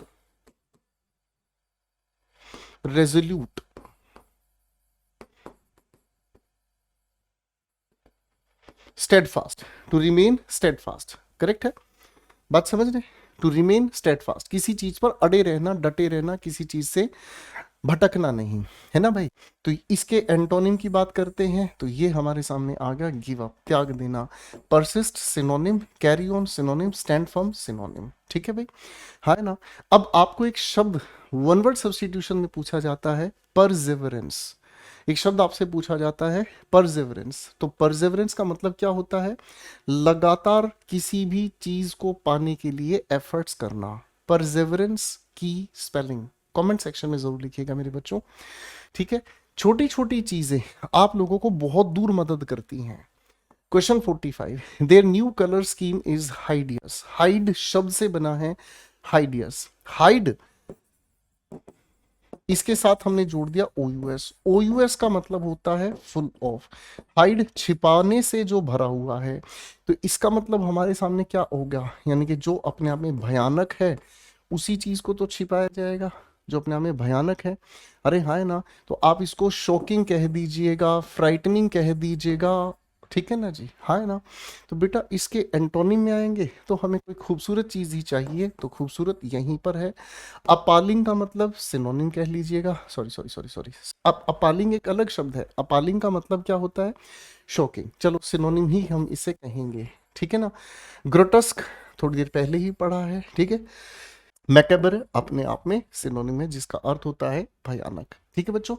S2: resolute, steadfast, to remain steadfast. Correct है, बात समझ रहे, टू रिमेन स्टेडफास्ट, किसी चीज पर अड़े रहना, डटे रहना, किसी चीज से भटकना नहीं, है ना भाई। तो इसके एंटोनिम की बात करते हैं तो ये हमारे सामने आ गया, गिव अप, त्याग देना। Persist synonym, carry on synonym, stand firm synonym. ठीक है भाई, हाँ है ना। अब आपको एक शब्द वन वर्ड सब्स्टिट्यूशन में पूछा जाता है, परसिवरेंस। एक शब्द आपसे पूछा जाता है परसिवरेंस। तो परसिवरेंस का मतलब क्या होता है, लगातार किसी भी चीज को पाने के लिए एफर्ट्स करना। परसिवरेंस की स्पेलिंग कमेंट सेक्शन में जरूर लिखिएगा मेरे बच्चों। ठीक है, छोटी छोटी चीजें आप लोगों को बहुत दूर मदद करती हैं। Question 45, their new colour scheme is hideous. Hide शब्द से बना है हाइडियस। हाइड इसके साथ हमने जोड़ दिया ओयूएस। ओयूएस का मतलब होता है फुल ऑफ। हाइड छिपाने से जो भरा हुआ है, तो इसका मतलब हमारे सामने क्या हो गया, यानी कि जो अपने आप में भयानक है उसी चीज को तो छिपाया जाएगा जो अपने आप में भयानक है। अरे हाँ है ना, तो आप इसको शॉकिंग कह दीजिएगा, फ्राइटनिंग कह दीजिएगा। ठीक है ना जी, हाँ है ना। तो बेटा इसके एंटोनिम में आएंगे तो हमें कोई खूबसूरत चीज ही चाहिए, तो खूबसूरत यहीं पर है। अपालिंग का मतलब सिनोनिम कह लीजिएगा, सॉरी सॉरी सॉरी सॉरी, अब अपालिंग एक अलग शब्द है। अपालिंग का मतलब क्या होता है, शॉकिंग। चलो सिनोनिम ही हम इसे कहेंगे। ठीक है ना। ग्रोटस्क थोड़ी देर पहले ही पढ़ा है। ठीक है, मैकेबर अपने आप में सिनोनिम है जिसका अर्थ होता है भयानक। ठीक है बच्चों,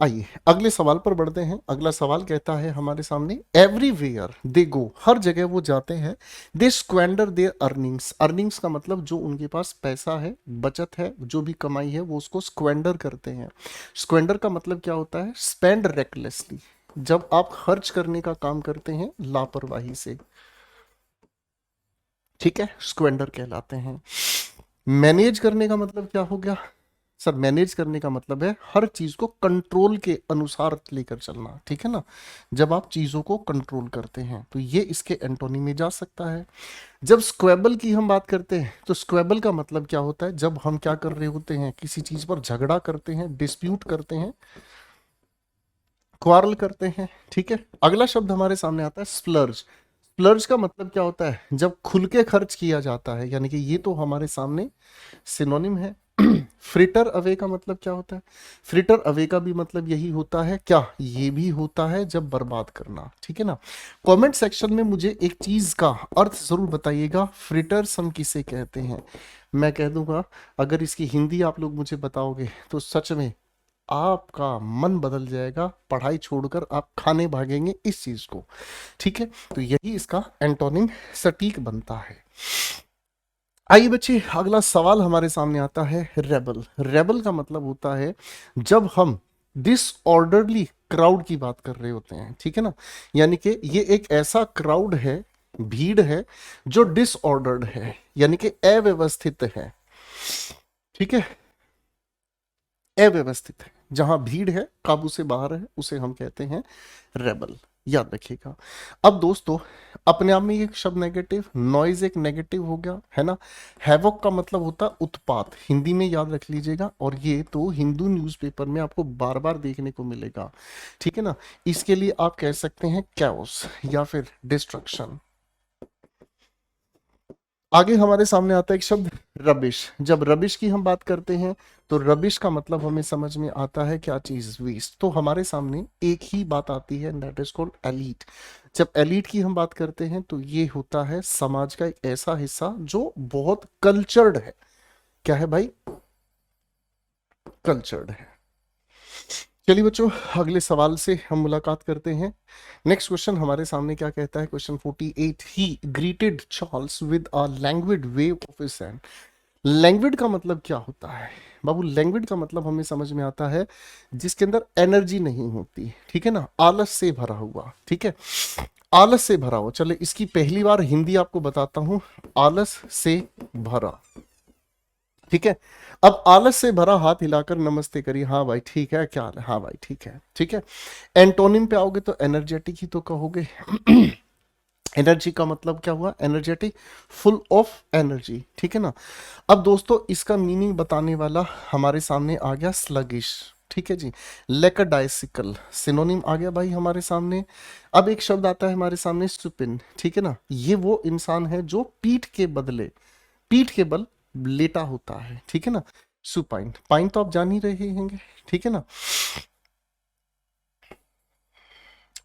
S2: आइए अगले सवाल पर बढ़ते हैं। अगला सवाल कहता है हमारे सामने, एवरीवेयर दे गो, हर जगह वो जाते हैं, दे स्क्वेंडर देयर अर्निंग्स। अर्निंग्स का मतलब जो उनके पास पैसा है, बचत है, जो भी कमाई है वो उसको स्क्वेंडर करते हैं। स्क्वेंडर का मतलब क्या होता है, स्पेंड रेकलेसली, जब आप खर्च करने का काम करते हैं लापरवाही से। ठीक है, स्क्वेंडर कहलाते हैं। मैनेज करने का मतलब क्या हो गया सर, मैनेज करने का मतलब है हर चीज को कंट्रोल के अनुसार लेकर चलना। ठीक है ना, जब आप चीजों को कंट्रोल करते हैं, तो ये इसके एंटोनी में जा सकता है। जब स्क्वेबल की हम बात करते हैं तो स्क्वेबल का मतलब क्या होता है, जब हम क्या कर रहे होते हैं, किसी चीज पर झगड़ा करते हैं, डिस्प्यूट करते हैं, क्वारल करते हैं। ठीक है, अगला शब्द हमारे सामने आता है स्प्लर्ज। स्प्लर्ज का मतलब क्या होता है, जब खुल के खर्च किया जाता है, यानी कि ये तो हमारे सामने सिनोनिम है। फ्रिटर अवे का मतलब क्या होता है, फ्रिटर अवे का भी मतलब यही होता है क्या, ये भी होता है जब बर्बाद करना। ठीक है ना, कमेंट सेक्शन में मुझे एक चीज का अर्थ जरूर बताइएगा, फ्रिटर्स हम किसे कहते हैं। मैं कह दूंगा, अगर इसकी हिंदी आप लोग मुझे बताओगे तो सच में आपका मन बदल जाएगा, पढ़ाई छोड़कर आप खाने भागेंगे इस चीज को। ठीक है, तो यही इसका एंटोनिम सटीक बनता है। आइए बच्चे, अगला सवाल हमारे सामने आता है रेबल। रेबल का मतलब होता है जब हम डिसऑर्डरली क्राउड की बात कर रहे होते हैं, ठीक है ना। यानी कि ये एक ऐसा क्राउड है, भीड़ है जो डिसऑर्डर्ड है, यानी कि अव्यवस्थित है, ठीक है, अव्यवस्थित है। जहां भीड़ है, काबू से बाहर है, उसे हम कहते हैं रेबल। याद रखिएगा। अब दोस्तों, अपने आप में ये शब्द नेगेटिव, नॉइज एक नेगेटिव हो गया, है ना। हैवॉक का मतलब होता है उत्पात, हिंदी में याद रख लीजिएगा, और ये तो हिंदू न्यूज़पेपर में आपको बार बार देखने को मिलेगा, ठीक है ना। इसके लिए आप कह सकते हैं कैओस या फिर डिस्ट्रक्शन। आगे हमारे सामने आता है एक शब्द रबिश। जब रबिश की हम बात करते हैं तो रबिश का मतलब हमें समझ में आता है क्या चीज, वेस्ट। तो हमारे सामने एक ही बात आती है, दैट इज कॉल्ड एलीट। जब एलीट की हम बात करते हैं तो ये होता है समाज का एक ऐसा हिस्सा जो बहुत कल्चर्ड है। क्या है भाई? कल्चर्ड है। चलिए बच्चों, अगले सवाल से हम मुलाकात करते हैं। नेक्स्ट क्वेश्चन हमारे सामने क्या कहता है, question 48, he greeted Charles with a languid wave of his hand. Languid का मतलब क्या होता है बाबू? लैंग्विड का मतलब हमें समझ में आता है जिसके अंदर एनर्जी नहीं होती, ठीक है ना, आलस से भरा हुआ, ठीक है, आलस से भरा हुआ। चले इसकी पहली बार हिंदी आपको बताता हूं, आलस से भरा, ठीक है। अब आलस से भरा हाथ हिलाकर नमस्ते करिए, हाँ भाई ठीक है, क्या हाल है, हाँ भाई ठीक है, ठीक है। एंटोनिम पे आओगे तो एनर्जेटिक ही तो कहोगे। एनर्जी का मतलब क्या हुआ? एनर्जेटिक, फुल ऑफ एनर्जी, ठीक है ना। अब दोस्तों, इसका मीनिंग बताने वाला हमारे सामने आ गया स्लगिश, ठीक है जी। लेकडाइसिकल सिनोनिम आ गया भाई हमारे सामने। अब एक शब्द आता है हमारे सामने सुपिन, ठीक है ना। ये वो इंसान है जो पीठ के बदले, पीठ के बल लेटा होता है, ठीक है ना। सुपाइन, पाइन तो आप जान ही रहे होंगे, ठीक है ना।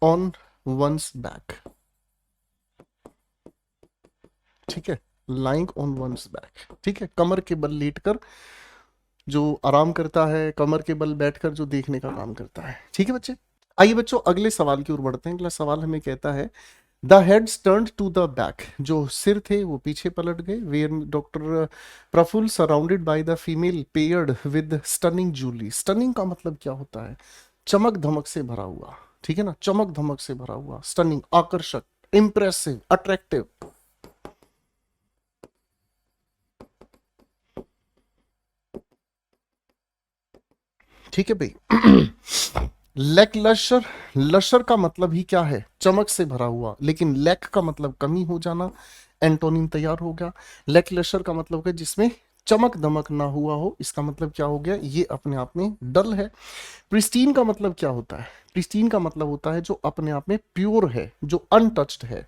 S2: ऑन वंस बैक, ठीक है, लाइंग ऑन वंस बैक, ठीक है, कमर के बल लेटकर जो आराम करता है, कमर के बल बैठकर जो देखने का काम करता है, ठीक है बच्चे। आइए बच्चों, अगले सवाल की ओर बढ़ते हैं। अगला सवाल हमें कहता है the heads turned to the back, जो सिर थे वो पीछे पलट गए। Where doctor Prafull surrounded by the female paired with stunning Julie. Stunning का मतलब क्या होता है? चमक धमक से भरा हुआ, ठीक है ना, चमक धमक से भरा हुआ, स्टनिंग, आकर्षक, इंप्रेसिव, अट्रैक्टिव, ठीक है भाई। लैक लशर, लशर का मतलब ही क्या है? चमक से भरा हुआ, लेकिन लैक का मतलब कमी हो जाना। एंटोनिम तैयार हो गया। लैक लशर का मतलब है जिसमें चमक दमक ना हुआ हो, इसका मतलब क्या हो गया? ये अपने आप में डल है। प्रिस्टीन का मतलब क्या होता है? प्रिस्टीन का मतलब होता है जो अपने आप में प्योर है, जो अनटच्ड है।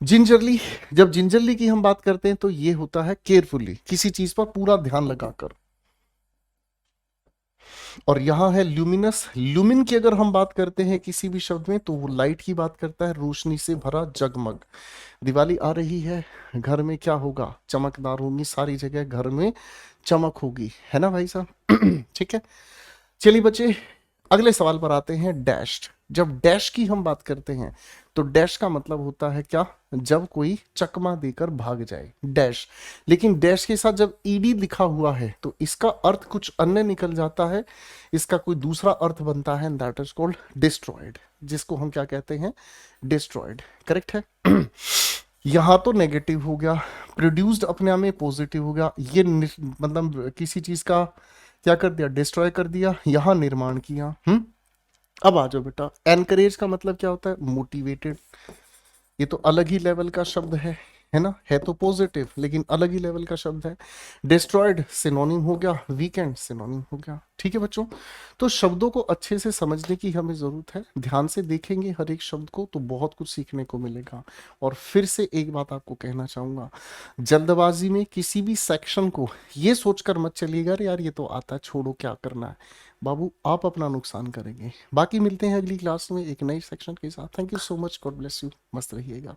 S2: जिंजरली, जब जिंजरली की हम बात करते हैं तो ये होता है केयरफुली, किसी चीज पर पूरा ध्यान लगाकर। और यहां है ल्यूमिनस। ल्यूमिन की अगर हम बात करते हैं किसी भी शब्द में तो वो लाइट की बात करता है, रोशनी से भरा, जगमग। दिवाली आ रही है, घर में क्या होगा? चमकदार होगी, सारी जगह घर में चमक होगी, है ना भाई साहब। ठीक है। चलिए बच्चे, अगले सवाल पर आते हैं, डैश। जब डैश की हम बात करते हैं तो डैश का मतलब होता है क्या? जब कोई चकमा देकर भाग जाए, डैश। लेकिन डैश के साथ जब ईडी लिखा हुआ है तो इसका अर्थ कुछ अन्य निकल जाता है, इसका कोई दूसरा अर्थ बनता है, दैट इज कॉल्ड डिस्ट्रॉयड, जिसको हम क्या कहते हैं? डिस्ट्रॉयड, करेक्ट है। यहां तो नेगेटिव हो गया, प्रोड्यूस्ड अपने आप में पॉजिटिव हो गया। ये मतलब किसी चीज का क्या कर दिया? डिस्ट्रॉय कर दिया। यहां निर्माण किया। अब आ जाओ बेटा, एनकरेज का मतलब क्या होता है? मोटिवेटेड। ये तो अलग ही लेवल का शब्द है ना, है तो पॉजिटिव लेकिन अलग ही लेवल का शब्द है। डिस्ट्रॉयड सिनोनिम हो गया, वीकेंड सिनोनिम हो गया, ठीक है बच्चों। तो शब्दों को अच्छे से समझने की हमें जरूरत है, ध्यान से देखेंगे हर एक शब्द को तो बहुत कुछ सीखने को मिलेगा। और फिर से एक बात आपको कहना चाहूंगा, जल्दबाजी में किसी भी सेक्शन को ये सोचकर मत चलिएगा अरे यार ये तो आता है, छोड़ो क्या करना है। बाबू आप अपना नुकसान करेंगे। बाकी मिलते हैं अगली क्लास में एक नई सेक्शन के साथ। Thank you so much, God bless you, मस्त रहिएगा।